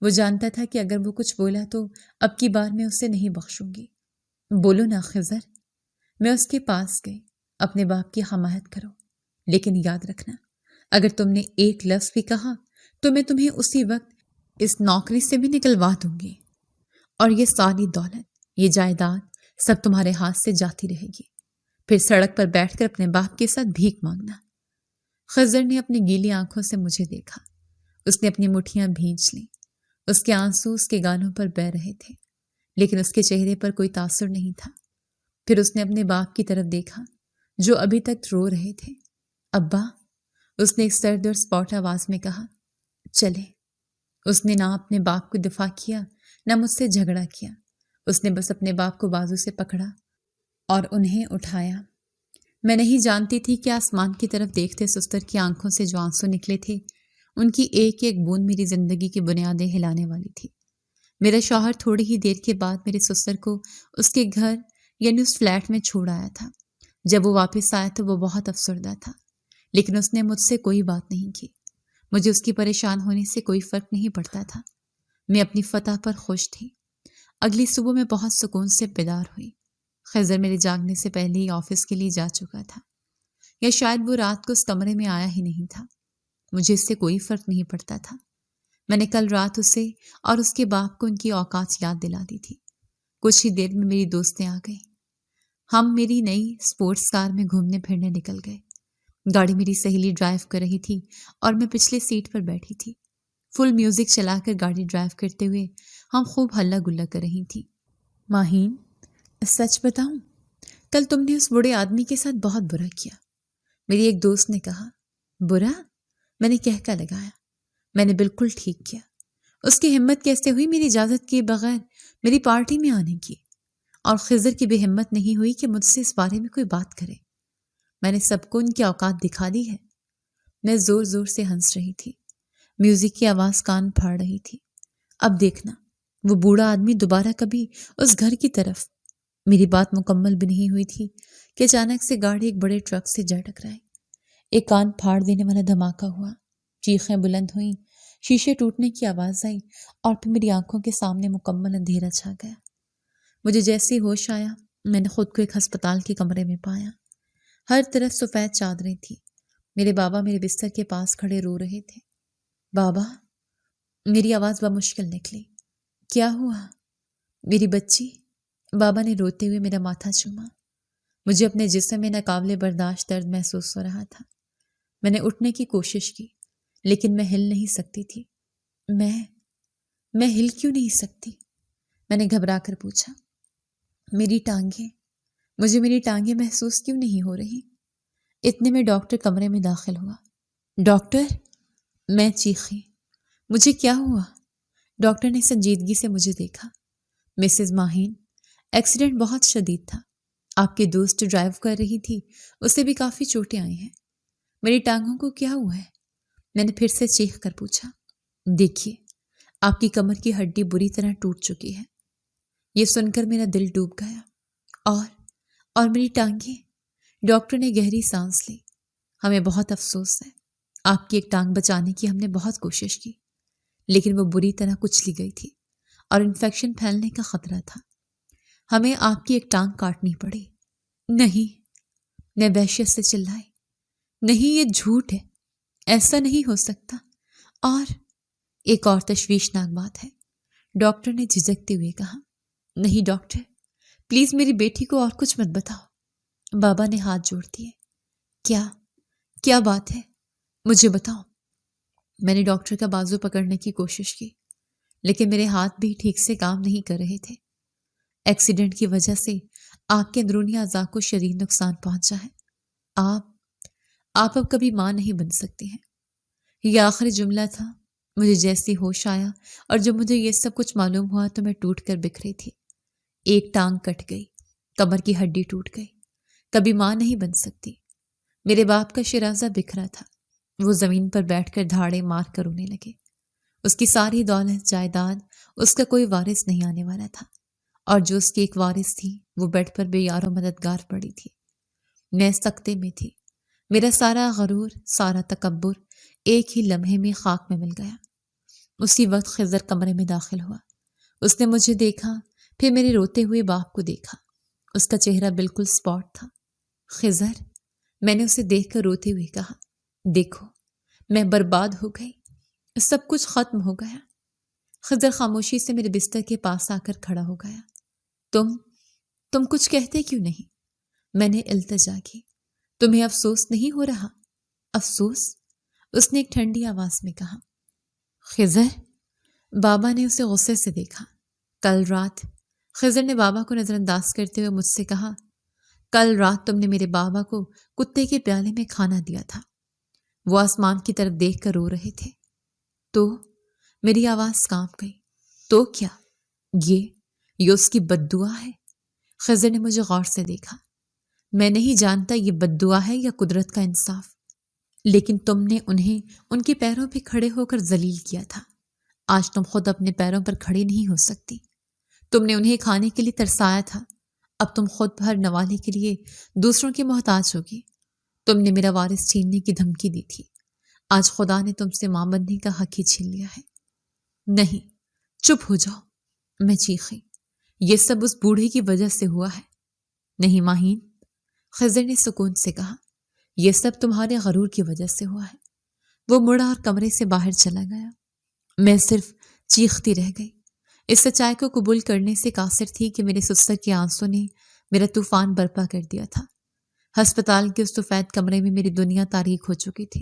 وہ جانتا تھا کہ اگر وہ کچھ بولا تو اب کی بار میں اسے نہیں بخشوں گی۔ بولو نا خضر۔ میں اس کے پاس گئی۔ اپنے باپ کی حمایت کرو، لیکن یاد رکھنا، اگر تم نے ایک لفظ بھی کہا تو میں تمہیں اسی وقت اس نوکری سے بھی نکلوا دوں گی، اور یہ ساری دولت، یہ جائیداد سب تمہارے ہاتھ سے جاتی رہے گی۔ پھر سڑک پر بیٹھ کر اپنے باپ کے ساتھ بھیک مانگنا۔ خضر نے اپنی گیلی آنکھوں سے مجھے دیکھا۔ اس نے اپنی مٹھیاں بھینچ لیں۔ اس کے آنسو اس کے گالوں پر بہہ رہے تھے، لیکن اس کے چہرے پر کوئی تاثر نہیں تھا۔ پھر اس نے اپنے باپ کی طرف دیکھا جو ابھی تک رو رہے تھے۔ ابا، اس نے ایک سرد اور سپاٹ آواز میں کہا۔ چلے۔ اس نے نہ اپنے باپ کو دفاع کیا، نہ مجھ سے جھگڑا کیا۔ اس نے بس اپنے باپ کو بازو سے پکڑا اور انہیں اٹھایا۔ میں نہیں جانتی تھی کہ آسمان کی طرف دیکھتے سستر کی آنکھوں سے جو آنسو نکلے تھے، ان کی ایک ایک بوند میری زندگی کی بنیادیں ہلانے والی تھی۔ میرا شوہر تھوڑی ہی دیر کے بعد میرے سسر کو اس کے گھر یعنی اس فلیٹ میں چھوڑ آیا تھا۔ جب وہ واپس آیا تو وہ بہت افسردہ تھا، لیکن اس نے مجھ سے کوئی بات نہیں کی۔ مجھے اس کی پریشان ہونے سے کوئی فرق نہیں پڑتا تھا۔ میں اپنی فتح پر خوش تھی۔ اگلی صبح میں بہت سکون سے بیدار ہوئی۔ خضر میرے جاگنے سے پہلے ہی آفس کے لیے جا چکا تھا، یا شاید وہ رات کو اس کمرے میں آیا ہی نہیں تھا۔ مجھے اس سے کوئی فرق نہیں پڑتا تھا۔ میں نے کل رات اسے اور اس کے باپ کو ان کی اوقات یاد دلا دی تھی۔ کچھ ہی دیر میں میری دوستیں آ گئیں۔ ہم میری نئی اسپورٹس کار میں گھومنے پھرنے نکل گئے۔ گاڑی میری سہیلی ڈرائیو کر رہی تھی اور میں پچھلے سیٹ پر بیٹھی تھی۔ فل میوزک چلا کر گاڑی ڈرائیو کرتے ہوئے ہم خوب ہلہ گلہ کر رہی تھیں۔ ماہین، سچ بتاؤں، کل تم نے اس بوڑھے آدمی کے ساتھ بہت برا کیا۔ میری ایک دوست نے کہا۔ برا؟ میں نے کہکا لگایا۔ میں نے بالکل ٹھیک کیا۔ اس کی ہمت کیسے ہوئی میری اجازت کیے بغیر میری پارٹی میں آنے کی؟ اور خضر کی بھی ہمت نہیں ہوئی کہ مجھ سے اس بارے میں کوئی بات کرے۔ میں نے سب کو ان کی اوقات دکھا دی ہے۔ میں زور زور سے ہنس رہی تھی۔ میوزک کی آواز کان پھاڑ رہی تھی۔ اب دیکھنا، وہ بوڑھا آدمی دوبارہ کبھی اس گھر کی طرف۔ میری بات مکمل بھی نہیں ہوئی تھی کہ اچانک سے گاڑی ایک بڑے ٹرک سے جا ٹکرائی۔ ایک کان پھاڑ دینے والا دھماکہ ہوا۔ چیخیں بلند ہوئیں، شیشے ٹوٹنے کی آواز آئی، اور پھر میری آنکھوں کے سامنے مکمل اندھیرا چھا گیا۔ مجھے جیسے ہی ہوش آیا، میں نے خود کو ایک ہسپتال کے کمرے میں پایا۔ ہر طرف سفید چادریں تھیں۔ میرے بابا میرے بستر کے پاس کھڑے رو رہے تھے۔ بابا، میری آواز بمشکل نکلی۔ کیا ہوا؟ میری بچی، بابا نے روتے ہوئے میرا ماتھا چوما۔ مجھے اپنے جسم میں ناقابل برداشت درد محسوس ہو رہا تھا۔ میں نے اٹھنے کی کوشش کی، لیکن میں ہل نہیں سکتی تھی۔ میں ہل کیوں نہیں سکتی؟ میں نے گھبرا کر پوچھا۔ مجھے میری ٹانگیں محسوس کیوں نہیں ہو رہی؟ اتنے میں ڈاکٹر کمرے میں داخل ہوا۔ ڈاکٹر؟ میں چیخی۔ مجھے کیا ہوا؟ ڈاکٹر نے سنجیدگی سے مجھے دیکھا۔ مسز ماہین، ایکسیڈنٹ بہت شدید تھا۔ آپ کے دوست جو ڈرائیو کر رہی تھی، اسے بھی کافی چوٹیں آئی ہیں۔ میری ٹانگوں کو کیا ہوا ہے؟ میں نے پھر سے چیخ کر پوچھا۔ دیکھیے، آپ کی کمر کی ہڈی بری طرح ٹوٹ چکی ہے۔ یہ سن کر میرا دل ڈوب گیا۔ اور میری ٹانگیں؟ ڈاکٹر نے گہری سانس لی۔ ہمیں بہت افسوس ہے۔ آپ کی ایک ٹانگ بچانے کی ہم نے بہت کوشش کی، لیکن وہ بری طرح کچلی گئی تھی اور انفیکشن پھیلنے کا خطرہ تھا۔ ہمیں آپ کی ایک ٹانگ کاٹنی پڑی۔ نہیں، میں وحشت سے چلائی۔ نہیں، یہ جھوٹ ہے، ایسا نہیں ہو سکتا۔ اور ایک اور تشویشناک بات ہے، ڈاکٹر نے جھجکتے ہوئے کہا۔ نہیں ڈاکٹر، پلیز میری بیٹی کو اور کچھ مت بتاؤ۔ بابا نے ہاتھ جوڑ دیے۔ کیا بات ہے؟ مجھے بتاؤ۔ میں نے ڈاکٹر کا بازو پکڑنے کی کوشش کی، لیکن میرے ہاتھ بھی ٹھیک سے کام نہیں کر رہے تھے۔ ایکسیڈنٹ کی وجہ سے آپ کے اندرونی اعضاء کو شدید نقصان پہنچا ہے۔ آپ اب کبھی ماں نہیں بن سکتی ہیں۔ یہ آخری جملہ تھا۔ مجھے جیسی ہوش آیا اور جب مجھے یہ سب کچھ معلوم ہوا تو میں ٹوٹ کر بکھری تھی۔ ایک ٹانگ کٹ گئی، کمر کی ہڈی ٹوٹ گئی، کبھی ماں نہیں بن سکتی۔ میرے باپ کا شیرازہ بکھرا تھا۔ وہ زمین پر بیٹھ کر دھاڑے مار کر رونے لگے۔ اس کی ساری دولت جائیداد، اس کا کوئی وارث نہیں آنے والا تھا، اور جو اس کی ایک وارث تھی وہ بیڈ پر بے یار و مددگار پڑی تھی۔ میں سکتے میں تھی۔ میرا سارا غرور، سارا تکبر ایک ہی لمحے میں خاک میں مل گیا۔ اسی وقت خضر کمرے میں داخل ہوا۔ اس نے مجھے دیکھا، پھر میرے روتے ہوئے باپ کو دیکھا۔ اس کا چہرہ بالکل سپاٹ تھا۔ خضر، میں نے اسے دیکھ کر روتے ہوئے کہا، دیکھو میں برباد ہو گئی، سب کچھ ختم ہو گیا۔ خضر خاموشی سے میرے بستر کے پاس آ کر کھڑا ہو گیا۔ تم کچھ کہتے کیوں نہیں؟ میں نے التجا کی۔ تمہیں افسوس نہیں ہو رہا؟ افسوس؟ اس نے ایک ٹھنڈی آواز میں کہا۔ خضر، بابا نے اسے غصے سے دیکھا۔ کل رات، خضر نے بابا کو نظر انداز کرتے ہوئے مجھ سے کہا، کل رات تم نے میرے بابا کو کتے کے پیالے میں کھانا دیا تھا۔ وہ آسمان کی طرف دیکھ کر رو رہے تھے۔ تو میری آواز کانپ گئی۔ تو کیا؟ یہ اس کی بد دعا ہے؟ خضر نے مجھے غور سے دیکھا۔ میں نہیں جانتا یہ بد دعا ہے یا قدرت کا انصاف، لیکن تم نے انہیں ان کے پیروں پہ کھڑے ہو کر ذلیل کیا تھا۔ آج تم خود اپنے پیروں پر کھڑی نہیں ہو سکتی۔ تم نے انہیں کھانے کے لیے ترسایا تھا، اب تم خود ہر نوالے کے لیے دوسروں کے محتاج ہوگی۔ تم نے میرا وارث چھیننے کی دھمکی دی تھی، آج خدا نے تم سے ماں بننے کا حق ہی چھین لیا ہے۔ نہیں، چپ ہو جاؤ، میں چیخی۔ یہ سب اس بوڑھے کی وجہ سے ہوا ہے۔ نہیں ماہین، خضر نے سکون سے کہا، یہ سب تمہارے غرور کی وجہ سے ہوا ہے۔ وہ مڑا اور کمرے سے باہر چلا گیا۔ میں صرف چیختی رہ گئی۔ اس سچائی کو قبول کرنے سے قاصر تھی کہ میرے سسر کے آنسوں نے میرا طوفان برپا کر دیا تھا۔ ہسپتال کے اس سفید کمرے میں میری دنیا تاریک ہو چکی تھی۔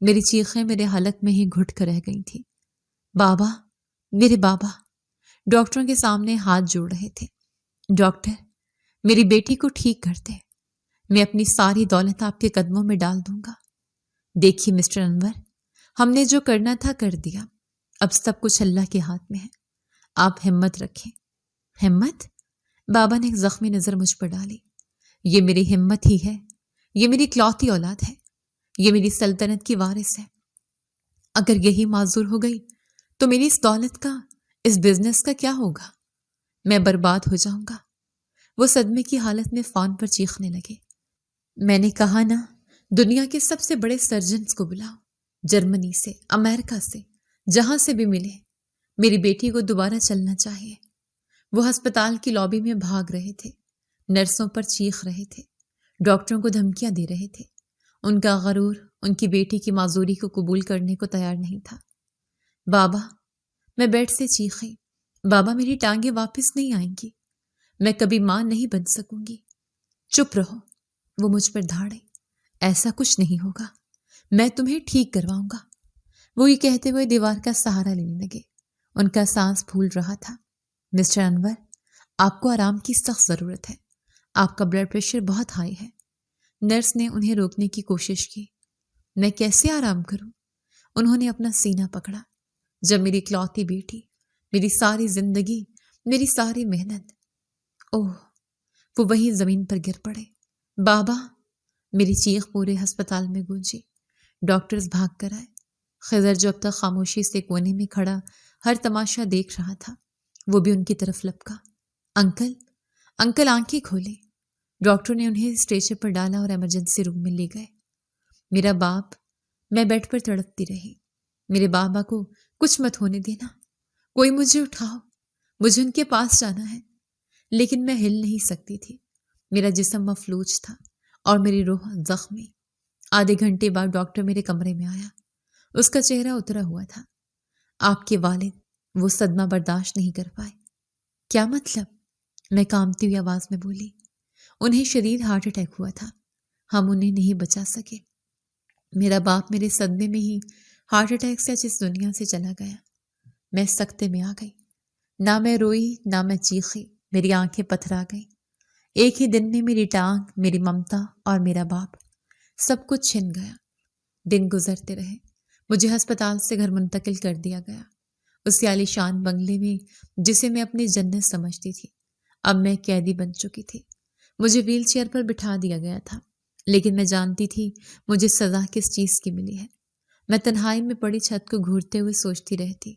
میری چیخیں میرے حلق میں ہی گھٹ کر رہ گئی تھی۔ بابا، میرے بابا ڈاکٹروں کے سامنے ہاتھ جوڑ رہے تھے۔ ڈاکٹر، میری بیٹی کو ٹھیک کر دے، میں اپنی ساری دولت آپ کے قدموں میں ڈال دوں گا۔ دیکھیے مسٹر انور، ہم نے جو کرنا تھا کر دیا، اب سب کچھ اللہ کے ہاتھ میں ہے۔ آپ ہمت رکھیں۔ ہمت؟ بابا نے ایک زخمی نظر مجھ پر ڈالی۔ یہ میری ہمت ہی ہے، یہ میری اکلوتی اولاد ہے، یہ میری سلطنت کی وارث ہے۔ اگر یہی معذور ہو گئی تو میری اس دولت کا، اس بزنس کا کیا ہوگا؟ میں برباد ہو جاؤں گا۔ وہ صدمے کی حالت میں فون پر چیخنے لگے۔ میں نے کہا نا، دنیا کے سب سے بڑے سرجنز کو بلاؤ، جرمنی سے، امریکہ سے، جہاں سے بھی ملے۔ میری بیٹی کو دوبارہ چلنا چاہیے۔ وہ ہسپتال کی لابی میں بھاگ رہے تھے، نرسوں پر چیخ رہے تھے، ڈاکٹروں کو دھمکیاں دے رہے تھے۔ ان کا غرور ان کی بیٹی کی معذوری کو قبول کرنے کو تیار نہیں تھا۔ بابا، میں بیڈ سے چیخی، بابا میری ٹانگیں واپس نہیں آئیں گی، میں کبھی ماں نہیں بن سکوں گی۔ چپ رہو، وہ مجھ پر دھاڑے، ایسا کچھ نہیں ہوگا، میں تمہیں ٹھیک کرواؤں گا۔ وہ یہ کہتے ہوئے دیوار کا سہارا لینے لگے۔ ان کا سانس پھول رہا تھا۔ مسٹر انور، آپ کو آرام کی سخت ضرورت ہے، آپ کا بلڈ پریشر بہت ہائی ہے۔ نرس نے انہیں روکنے کی کوشش کی۔ میں کیسے آرام کروں؟ انہوں نے اپنا سینہ پکڑا۔ جب میری اکلوتی بیٹی، میری ساری زندگی، میری ساری محنت، اوہ، وہ وہیں زمین پر گر پڑے۔ بابا، میری چیخ پورے ہسپتال میں گونجی۔ ڈاکٹرز بھاگ کر آئے۔ خضر جو اب تک خاموشی سے کونے میں کھڑا ہر تماشا دیکھ رہا تھا، وہ بھی ان کی طرف لپکا۔ انکل آنکھیں کھولے۔ ڈاکٹر نے انہیں اسٹریچر پر ڈالا اور ایمرجنسی روم میں لے گئے۔ میرا باپ، میں بیڈ پر تڑپتی رہی۔ میرے بابا کو کچھ مت ہونے دینا، کوئی مجھے اٹھاؤ، مجھے ان کے پاس جانا ہے۔ لیکن میں ہل نہیں سکتی تھی۔ میرا جسم مفلوج تھا اور میری روح زخمی۔ آدھے گھنٹے بعد ڈاکٹر میرے کمرے میں آیا۔ اس کا چہرہ اترا ہوا تھا۔ آپ کے والد، وہ صدمہ برداشت نہیں کر پائے۔ کیا مطلب؟ میں کانپتی ہوئی آواز میں بولی۔ انہیں شدید ہارٹ اٹیک ہوا تھا، ہم انہیں نہیں بچا سکے۔ میرا باپ میرے صدمے میں ہی ہارٹ اٹیک سے اس دنیا سے چلا گیا۔ میں سکتے میں آ گئی۔ نہ میں روئی، نہ میں چیخی، میری آنکھیں پتھرا گئیں۔ ایک ہی دن میں میری ٹانگ، میری ممتا اور میرا باپ، سب کچھ چھن گیا۔ دن گزرتے رہے، مجھے ہسپتال سے گھر منتقل کر دیا گیا، اس عالیشان بنگلے میں جسے میں اپنی جنت سمجھتی تھی۔ اب میں قیدی بن چکی تھی۔ مجھے ویل چیئر پر بٹھا دیا گیا تھا، لیکن میں جانتی تھی مجھے سزا کس چیز کی ملی ہے۔ میں تنہائی میں پڑی چھت کو گھورتے ہوئے سوچتی رہتی۔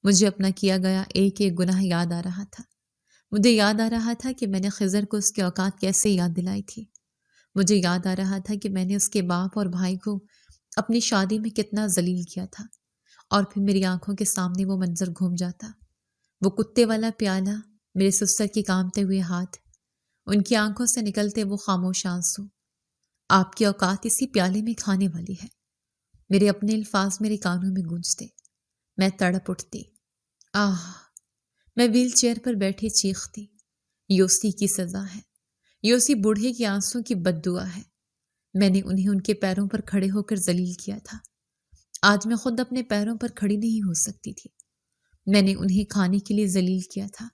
مجھے اپنا کیا گیا ایک ایک گناہ یاد آ رہا تھا۔ مجھے یاد آ رہا تھا کہ میں نے خضر کو اس کے اوقات کیسے یاد دلائی تھی۔ مجھے یاد آ رہا تھا کہ میں نے اس کے باپ اور بھائی کو اپنی شادی میں کتنا ذلیل کیا تھا، اور پھر میری آنکھوں کے سامنے وہ منظر گھوم جاتا، وہ کتے والا پیالہ، میرے سسر کے کامتے ہوئے ہاتھ، ان کی آنکھوں سے نکلتے وہ خاموش آنسو۔ آپ کی اوقات اسی پیالے میں کھانے والی ہے۔ میرے اپنے الفاظ میرے کانوں میں گونجتے، میں تڑپ اٹھتی۔ آہ! میں ویل چیئر پر بیٹھے چیختی، یوسی کی سزا ہے، یوسی بوڑھے کی آنسوں کی بد دعا ہے۔ میں نے انہیں ان کے پیروں پر کھڑے ہو کر ذلیل کیا تھا۔ آج میں خود اپنے پیروں پر کھڑی نہیں ہو سکتی تھی۔ میں نے انہیں کھانے کے لیے ذلیل کیا تھا۔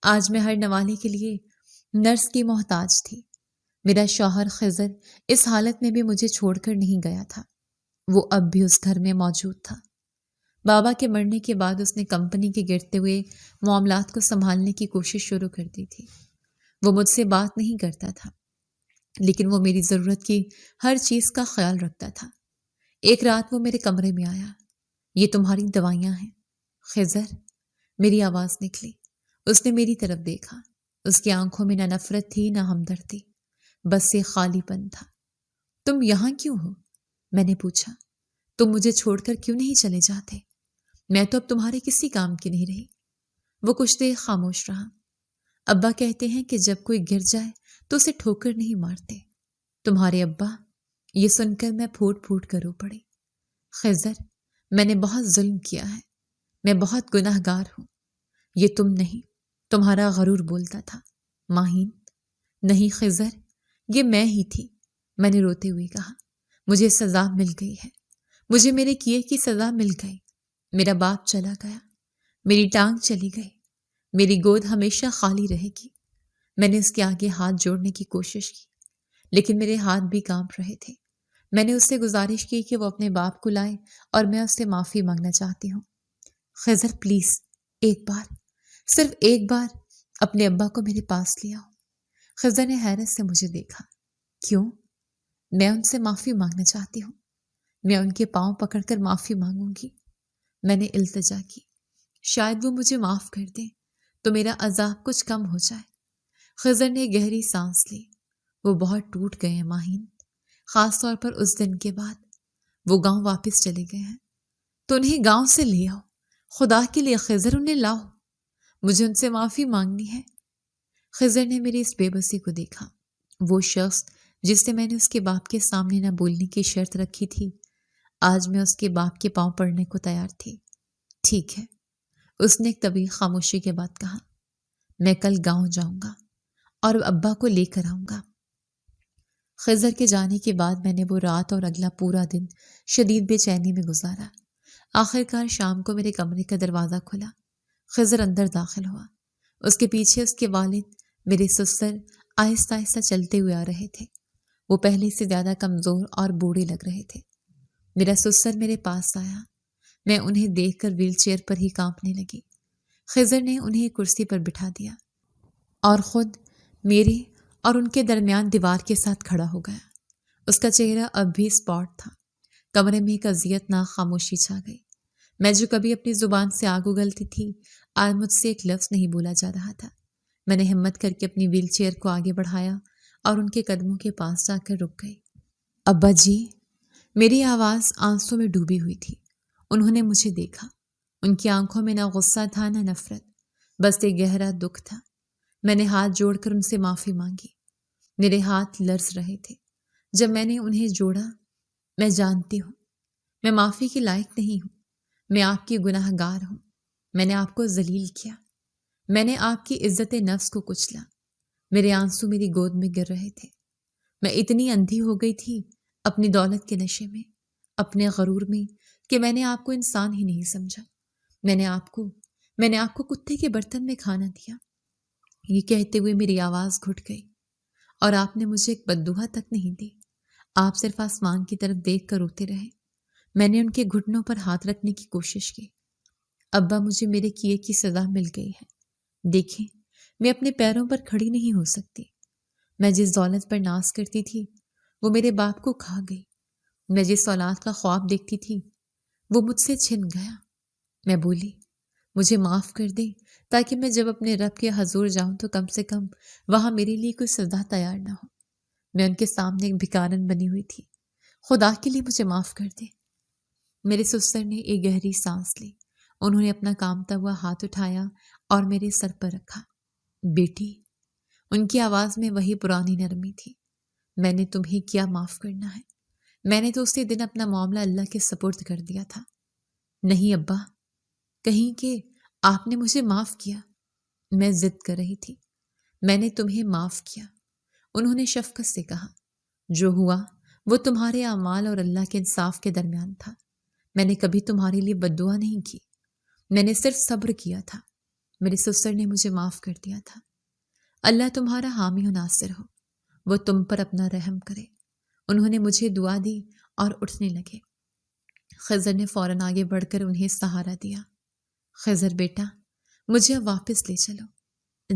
آج میں ہر نوالے کے لیے نرس کی محتاج تھی۔ میرا شوہر خضر اس حالت میں بھی مجھے چھوڑ کر نہیں گیا تھا، وہ اب بھی اس گھر میں موجود تھا۔ بابا کے مرنے کے بعد اس نے کمپنی کے گرتے ہوئے معاملات کو سنبھالنے کی کوشش شروع کر دی تھی۔ وہ مجھ سے بات نہیں کرتا تھا، لیکن وہ میری ضرورت کی ہر چیز کا خیال رکھتا تھا۔ ایک رات وہ میرے کمرے میں آیا۔ یہ تمہاری دوائیاں ہیں خضر، میری آواز نکلی۔ اس نے میری طرف دیکھا۔ اس کی آنکھوں میں نہ نفرت تھی نہ ہمدردی، بس ایک خالی پن تھا۔ تم یہاں کیوں ہو؟ میں نے پوچھا۔ تم مجھے چھوڑ کر کیوں نہیں چلے جاتے؟ میں تو اب تمہارے کسی کام کی نہیں رہی۔ وہ کچھ دیر خاموش رہا۔ ابا کہتے ہیں کہ جب کوئی گر جائے تو اسے ٹھوکر نہیں مارتے۔ تمہارے ابا؟ یہ سن کر میں پھوٹ پھوٹ کر رو پڑی۔ خضر، میں نے بہت ظلم کیا ہے، میں بہت گناہ گار ہوں۔ یہ تم نہیں، تمہارا غرور بولتا تھا۔ ماہین، نہیں خضر، یہ میں ہی تھی۔ میں نے روتے ہوئے کہا، مجھے سزا مل گئی ہے، مجھے میرے کیے کی سزا مل گئی۔ میرا باپ چلا گیا، میری ٹانگ چلی گئی، میری گود ہمیشہ خالی رہے گی۔ میں نے اس کے آگے ہاتھ جوڑنے کی کوشش کی، لیکن میرے ہاتھ بھی کانپ رہے تھے۔ میں نے اس سے گزارش کی کہ وہ اپنے باپ کو لائے اور میں اس سے معافی مانگنا چاہتی ہوں۔ خضر پلیز، ایک بار، صرف ایک بار اپنے ابا کو میرے پاس لے آؤ۔ خضر نے حیرت سے مجھے دیکھا۔ کیوں؟ میں ان سے معافی مانگنا چاہتی ہوں، میں ان کے پاؤں پکڑ کر معافی مانگوں گی۔ میں نے التجا کی، شاید وہ مجھے معاف کر دیں تو میرا عذاب کچھ کم ہو جائے۔ خضر نے گہری سانس لی۔ وہ بہت ٹوٹ گئے ہیں ماہین، خاص طور پر اس دن کے بعد۔ وہ گاؤں واپس چلے گئے ہیں، تو انہیں گاؤں سے لے آؤ، خدا کے لیے خضر انہیں لاؤ، مجھے ان سے معافی مانگنی ہے۔ خضر نے میری اس بے بسی کو دیکھا۔ وہ شخص جس سے میں نے اس کے باپ کے سامنے نہ بولنے کی شرط رکھی تھی، آج میں اس کے باپ کے پاؤں پڑنے کو تیار تھی۔ ٹھیک ہے، اس نے ایک طویل خاموشی کے بعد کہا، میں کل گاؤں جاؤں گا اور ابا کو لے کر آؤں گا۔ خضر کے جانے کے بعد میں نے وہ رات اور اگلا پورا دن شدید بے چینی میں گزارا۔ آخر کار شام کو میرے کمرے کا دروازہ کھلا۔ خضر اندر داخل ہوا۔ اس کے پیچھے اس کے والد، میرے سسر، آہستہ آہستہ چلتے ہوئے آ رہے تھے۔ وہ پہلے سے زیادہ کمزور اور بوڑھے لگ رہے تھے۔ میرا سسر میرے پاس آیا۔ میں انہیں دیکھ کر ویل چیئر پر ہی کانپنے لگی۔ خضر نے انہیں ایک کرسی پر بٹھا دیا اور خود میرے اور ان کے درمیان دیوار کے ساتھ کھڑا ہو گیا۔ اس کا چہرہ اب بھی اسپاٹ تھا۔ کمرے میں ایک اذیتناک خاموشی چھا گئی۔ میں جو کبھی اپنی زبان سے آگ اگلتی تھی، آج مجھ سے ایک لفظ نہیں بولا جا رہا تھا۔ میں نے ہمت کر کے اپنی ویل چیئر کو آگے بڑھایا اور ان کے قدموں کے پاس جا کر رک گئی۔ ابا جی، میری آواز آنسوں میں ڈوبی ہوئی تھی۔ انہوں نے مجھے دیکھا۔ ان کی آنکھوں میں نہ غصہ تھا نہ نفرت، بس ایک گہرا دکھ تھا۔ میں نے ہاتھ جوڑ کر ان سے معافی مانگی۔ میرے ہاتھ لرز رہے تھے جب میں نے انہیں جوڑا۔ میں جانتی ہوں میں معافی کے لائق نہیں ہوں، میں آپ کی گناہ گار ہوں۔ میں نے آپ کو ذلیل کیا، میں نے آپ کی عزت نفس کو کچلا۔ میرے آنسو میری گود میں گر رہے تھے۔ میں اتنی اندھی ہو گئی تھی اپنی دولت کے نشے میں، اپنے غرور میں، کہ میں نے آپ کو انسان ہی نہیں سمجھا۔ میں نے آپ کو کتے کے برتن میں کھانا دیا۔ یہ کہتے ہوئے میری آواز گھٹ گئی اور آپ نے مجھے ایک بددعا تک نہیں دی۔ آپ صرف آسمان کی طرف دیکھ کر روتے رہے۔ میں نے ان کے گھٹنوں پر ہاتھ رکھنے کی کوشش کی۔ ابا، مجھے میرے کیے کی سزا مل گئی ہے۔ دیکھیں، میں اپنے پیروں پر کھڑی نہیں ہو سکتی۔ میں جس دولت پر ناز کرتی تھی وہ میرے باپ کو کھا گئی۔ میں جس اولاد کا خواب دیکھتی تھی وہ مجھ سے چھن گیا۔ میں بولی مجھے معاف کر دیں تاکہ میں جب اپنے رب کے حضور جاؤں تو کم سے کم وہاں میرے لیے کوئی سزا تیار نہ ہو۔ میں ان کے سامنے ایک بھکارن بنی ہوئی تھی۔ خدا کے لیے مجھے معاف کر دے۔ میرے سسر نے ایک گہری سانس لی۔ انہوں نے اپنا کامتا ہوا ہاتھ اٹھایا اور میرے سر پر رکھا۔ بیٹی، ان کی آواز میں وہی پرانی نرمی تھی۔ میں نے تمہیں کیا معاف کرنا ہے؟ میں نے تو اسی دن اپنا معاملہ اللہ کے سپرد کر دیا تھا۔ نہیں ابا، کہیں کہ آپ نے مجھے معاف کیا۔ میں ضد کر رہی تھی۔ میں نے تمہیں معاف کیا، انہوں نے شفقت سے کہا۔ جو ہوا وہ تمہارے اعمال اور اللہ کے انصاف کے درمیان تھا۔ میں نے کبھی تمہارے لیے بد دعا نہیں کی، میں نے صرف صبر کیا تھا۔ میرے سسر نے مجھے معاف کر دیا تھا۔ اللہ تمہارا حامی و ناصر ہو، وہ تم پر اپنا رحم کرے۔ انہوں نے مجھے دعا دی اور اٹھنے لگے۔ خضر نے فوراً آگے بڑھ کر انہیں سہارا دیا۔ خضر بیٹا، مجھے اب واپس لے چلو۔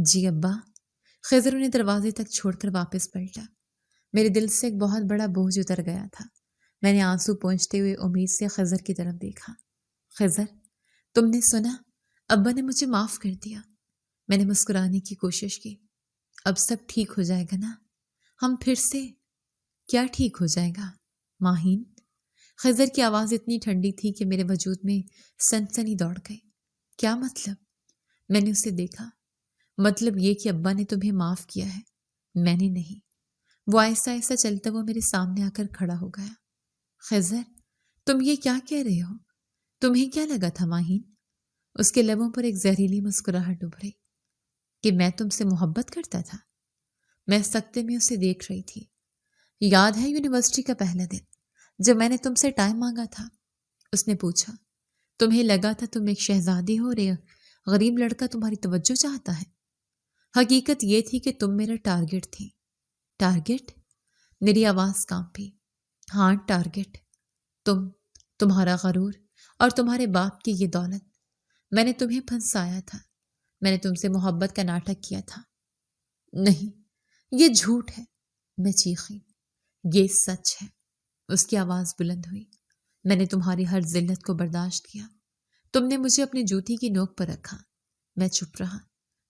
جی ابا۔ خضر انہیں دروازے تک چھوڑ کر واپس پلٹا۔ میرے دل سے ایک بہت بڑا بوجھ اتر گیا تھا۔ میں نے آنسو پونچھتے ہوئے امید سے خضر کی طرف دیکھا۔ خضر، تم نے سنا؟ ابا نے مجھے معاف کر دیا۔ میں نے مسکرانے کی کوشش کی۔ اب سب ٹھیک ہو جائے گا نا؟ ہم پھر سے؟ کیا ٹھیک ہو جائے گا ماہین؟ خضر کی آواز اتنی ٹھنڈی تھی کہ میرے وجود میں سنسنی دوڑ گئی۔ کیا مطلب؟ میں نے اسے دیکھا۔ مطلب یہ کہ ابا نے تمہیں معاف کیا ہے، میں نے نہیں۔ وہ آہستہ آہستہ چلتا ہوا میرے سامنے آ کر کھڑا ہو گیا۔ خضر، تم یہ کیا کہہ رہے ہو؟ تمہیں کیا لگا تھا ماہین؟ اس کے لبوں پر ایک زہریلی مسکراہٹ ابھری۔ کہ میں تم سے محبت کرتا تھا؟ میں سکتے میں اسے دیکھ رہی تھی۔ یاد ہے یونیورسٹی کا پہلا دن جب میں نے تم سے ٹائم مانگا تھا؟ اس نے پوچھا۔ تمہیں لگا تھا تم ایک شہزادی ہو رہے، غریب لڑکا تمہاری توجہ چاہتا ہے۔ حقیقت یہ تھی کہ تم میرا ٹارگٹ تھی۔ ٹارگٹ؟ میری آواز کانپی۔ ہاں ٹارگٹ، تمہارا غرور اور تمہارے باپ کی یہ دولت۔ میں نے تمہیں پھنسایا تھا، میں نے تم سے محبت کا ناٹک کیا تھا۔ نہیں، یہ جھوٹ ہے، میں چیخی۔ یہ سچ ہے۔ اس کی آواز بلند ہوئی۔ میں نے تمہاری ہر ذلت کو برداشت کیا۔ تم نے مجھے اپنی جوتی کی نوک پر رکھا، میں چپ رہا۔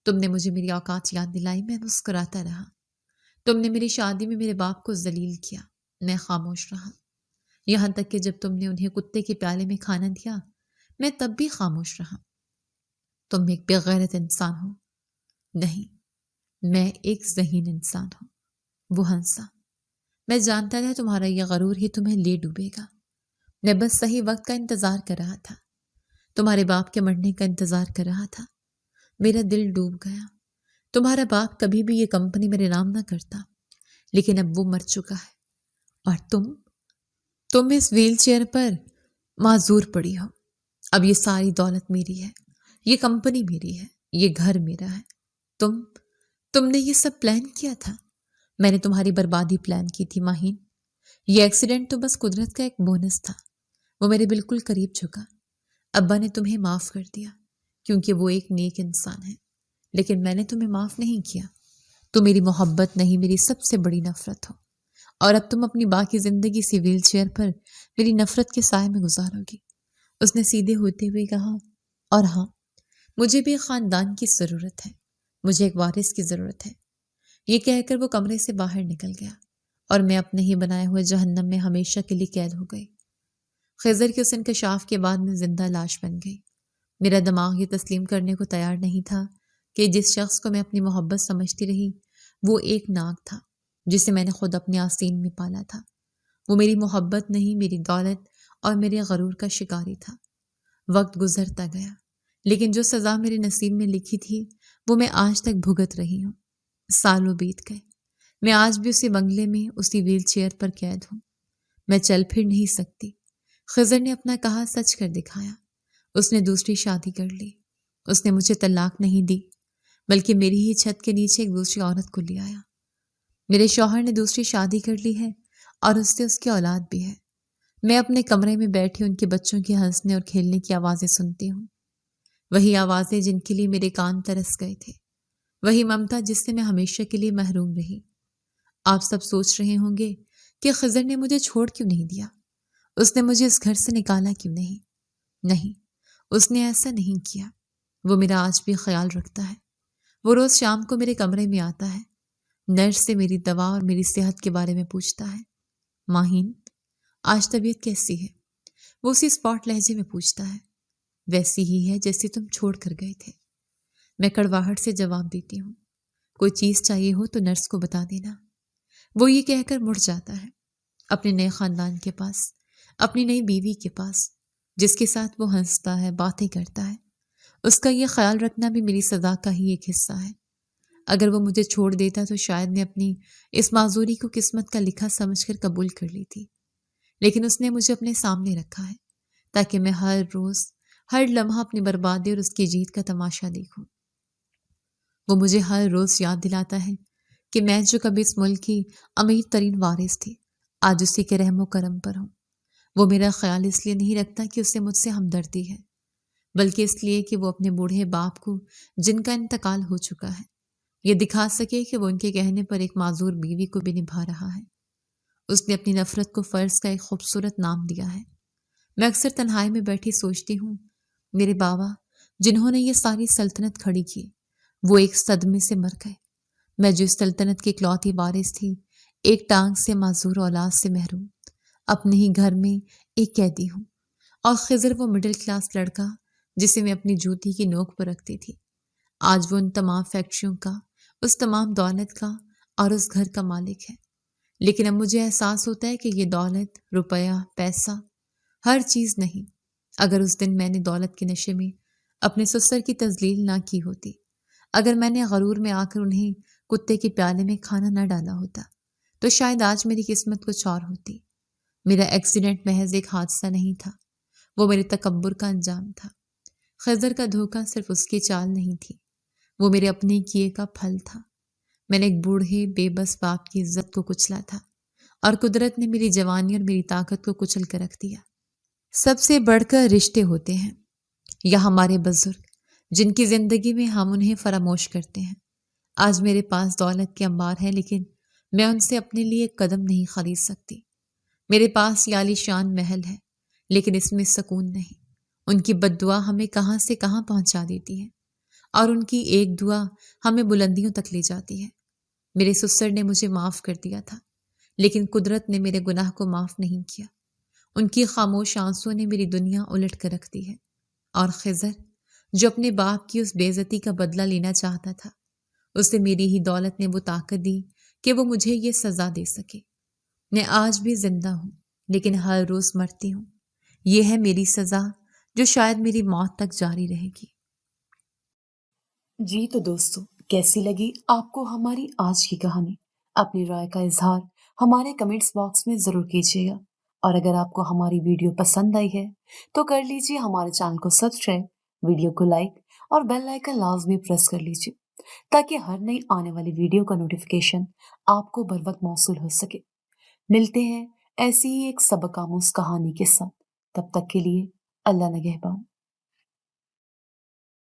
تم نے مجھے میری اوقات یاد دلائی، میں مسکراتا رہا۔ تم نے میری شادی میں میرے باپ کو ذلیل کیا، میں خاموش رہا۔ یہاں تک کہ جب تم نے انہیں کتے کے پیالے میں کھانا دیا، میں تب بھی خاموش رہا۔ تم ایک بے غیرت انسان ہو۔ نہیں، میں ایک ذہین انسان ہوں۔ وہ ہنسا۔ میں جانتا تھا تمہارا یہ غرور ہی تمہیں لے ڈوبے گا۔ میں بس صحیح وقت کا انتظار کر رہا تھا، تمہارے باپ کے مرنے کا انتظار کر رہا تھا۔ میرا دل ڈوب گیا۔ تمہارا باپ کبھی بھی یہ کمپنی میرے نام نہ کرتا، لیکن اب وہ مر چکا ہے اور تم اس ویل چیئر پر معذور پڑی ہو۔ اب یہ ساری دولت میری ہے، یہ کمپنی میری ہے، یہ گھر میرا ہے۔ تم نے یہ سب پلان کیا تھا؟ میں نے تمہاری بربادی پلان کی تھی ماہین۔ یہ ایکسیڈنٹ تو بس قدرت کا ایک بونس تھا، وہ میرے بالکل قریب جھکا۔ ابا نے تمہیں معاف کر دیا کیونکہ وہ ایک نیک انسان ہے، لیکن میں نے تمہیں معاف نہیں کیا۔ تم میری محبت نہیں، میری سب سے بڑی نفرت ہو، اور اب تم اپنی باقی زندگی سی ویل چیئر پر میری نفرت کے سائے میں گزارو گی۔ اس نے سیدھے ہوتے ہوئے کہا، اور ہاں، مجھے بھی ایک خاندان کی ضرورت ہے، مجھے ایک وارث کی ضرورت ہے۔ یہ کہہ کر وہ کمرے سے باہر نکل گیا اور میں اپنے ہی بنائے ہوئے جہنم میں ہمیشہ کے لیے قید ہو گئی۔ خضر کے اس انکشاف کے بعد میں زندہ لاش بن گئی۔ میرا دماغ یہ تسلیم کرنے کو تیار نہیں تھا کہ جس شخص کو میں اپنی محبت سمجھتی رہی وہ ایک ناگ تھا جسے میں نے خود اپنے آستین میں پالا تھا۔ وہ میری محبت نہیں، میری دولت اور میرے غرور کا شکاری تھا۔ وقت گزرتا گیا، لیکن جو سزا میرے نصیب میں لکھی تھی وہ میں آج تک بھگت رہی ہوں۔ سالوں بیت گئے، میں آج بھی اسی بنگلے میں اسی ویل چیئر پر قید ہوں۔ میں چل پھر نہیں سکتی۔ خضر نے اپنا کہا سچ کر دکھایا۔ اس نے دوسری شادی کر لی۔ اس نے مجھے طلاق نہیں دی، بلکہ میری ہی چھت کے نیچے ایک دوسری عورت کو لے آیا۔ میرے شوہر نے دوسری شادی کر لی ہے اور اس سے اس کی اولاد بھی ہے۔ میں اپنے کمرے میں بیٹھی ان کے بچوں کے ہنسنے اور کھیلنے کی آوازیں سنتی ہوں، وہی آوازیں جن کے لیے میرے کان ترس گئے تھے، وہی ممتا جس سے میں ہمیشہ کے لیے محروم رہی۔ آپ سب سوچ رہے ہوں گے کہ خضر نے مجھے چھوڑ کیوں نہیں دیا، اس نے مجھے اس گھر سے نکالا کیوں نہیں؟ نہیں، اس نے ایسا نہیں کیا۔ وہ میرا آج بھی خیال رکھتا ہے۔ وہ روز شام کو میرے کمرے میں آتا ہے، نرس سے میری دوا اور میری صحت کے بارے میں پوچھتا ہے۔ ماہین، آج طبیعت کیسی ہے؟ وہ اسی اسپاٹ لہجے میں پوچھتا ہے۔ ویسی ہی ہے جیسے تم چھوڑ کر گئے تھے۔ میں کڑواہٹ سے جواب دیتی ہوں۔ کوئی چیز چاہیے ہو تو نرس کو بتا دینا۔ وہ یہ کہہ کر مڑ جاتا ہے اپنے نئے خاندان کے پاس، اپنی نئی بیوی کے پاس، جس کے ساتھ وہ ہنستا ہے، باتیں کرتا ہے۔ اس کا یہ خیال رکھنا بھی میری سزا کا ہی ایک حصہ ہے۔ اگر وہ مجھے چھوڑ دیتا تو شاید میں اپنی اس معذوری کو قسمت کا لکھا سمجھ کر قبول کر لیتی، لیکن اس نے مجھے اپنے سامنے رکھا ہے تاکہ میں ہر روز، ہر لمحہ اپنی بربادی اور اس کی جیت کا تماشا دیکھوں۔ وہ مجھے ہر روز یاد دلاتا ہے کہ میں جو کبھی اس ملک کی امیر ترین وارث تھی، آج اسی کے رحم و کرم پر ہوں۔ وہ میرا خیال اس لیے نہیں رکھتا کہ اسے مجھ سے ہمدردی ہے، بلکہ اس لیے کہ وہ اپنے بوڑھے باپ کو، جن کا انتقال ہو چکا ہے، یہ دکھا سکے کہ وہ ان کے کہنے پر ایک معذور بیوی کو بھی نبھا رہا ہے۔ اس نے اپنی نفرت کو فرض کا ایک خوبصورت نام دیا ہے۔ میں اکثر تنہائی میں بیٹھی سوچتی ہوں، میرے بابا جنہوں نے یہ ساری سلطنت کھڑی کی، وہ ایک صدمے سے مر گئے۔ میں جو اس سلطنت کی اکلوتی وارث تھی، ایک ٹانگ سے معذور اولاد سے محروم، اپنے ہی گھر میں ایک قیدی ہوں۔ اور خضر وہ مڈل کلاس لڑکا جسے میں اپنی جوتی کی نوک پر رکھتی تھی، آج وہ ان تمام فیکٹریوں کا، اس تمام دولت کا اور اس گھر کا مالک ہے۔ لیکن اب مجھے احساس ہوتا ہے کہ یہ دولت، روپیہ، پیسہ، ہر چیز نہیں۔ اگر اس دن میں نے دولت کے نشے میں اپنے سسر کی تذلیل نہ کی ہوتی، اگر میں نے غرور میں آ کر انہیں کتے کے پیالے میں کھانا نہ ڈالا ہوتا، تو شاید آج میری قسمت کچھ اور ہوتی۔ میرا ایکسیڈنٹ محض ایک حادثہ نہیں تھا، وہ میرے تکبر کا انجام تھا۔ خضر کا دھوکہ صرف اس کی چال نہیں تھی، وہ میرے اپنے کیے کا پھل تھا۔ میں نے ایک بوڑھے بے بس باپ کی عزت کو کچلا تھا، اور قدرت نے میری جوانی اور میری طاقت کو کچل کر رکھ دیا۔ سب سے بڑھ کر رشتے ہوتے ہیں، یا ہمارے بزرگ، جن کی زندگی میں ہم انہیں فراموش کرتے ہیں۔ آج میرے پاس دولت کے انبار ہے، لیکن میں ان سے اپنے لیے ایک قدم نہیں خرید سکتی۔ میرے پاس یہ عالی شان محل ہے، لیکن اس میں سکون نہیں۔ ان کی بد دعا ہمیں کہاں سے کہاں پہنچا دیتی ہے، اور ان کی ایک دعا ہمیں بلندیوں تک لے جاتی ہے۔ میرے سسر نے مجھے معاف کر دیا تھا، لیکن قدرت نے میرے گناہ کو معاف نہیں کیا۔ ان کی خاموش آنسوں نے میری دنیا الٹ کر رکھ دی ہے۔ اور خضر، جو اپنے باپ کی اس بے عزتی کا بدلہ لینا چاہتا تھا، اسے میری ہی دولت نے وہ طاقت دی کہ وہ مجھے یہ سزا دے سکے۔ میں آج بھی زندہ ہوں، لیکن ہر روز مرتی ہوں۔ یہ ہے میری سزا، جو شاید میری موت تک جاری رہے گی۔ جی تو دوستو، کیسی لگی آپ کو ہماری آج کی کہانی؟ اپنی رائے کا اظہار ہمارے کمنٹس باکس میں ضرور کیجیے گا، اور اگر آپ کو ہماری ویڈیو پسند آئی ہے تو کر لیجیے ہمارے چینل کو سبسکرائب، ویڈیو کو لائک اور بیل آئیکن لازمی پریس کر لیجیے، تاکہ ہر نئی آنے والی ویڈیو کا نوٹیفیکیشن آپ کو بر وقت موصول ہو سکے۔ ملتے ہیں ایسی ہی ایک سبق آموز کہانی کے ساتھ، تب تک کے لیے اللہ نگہبان۔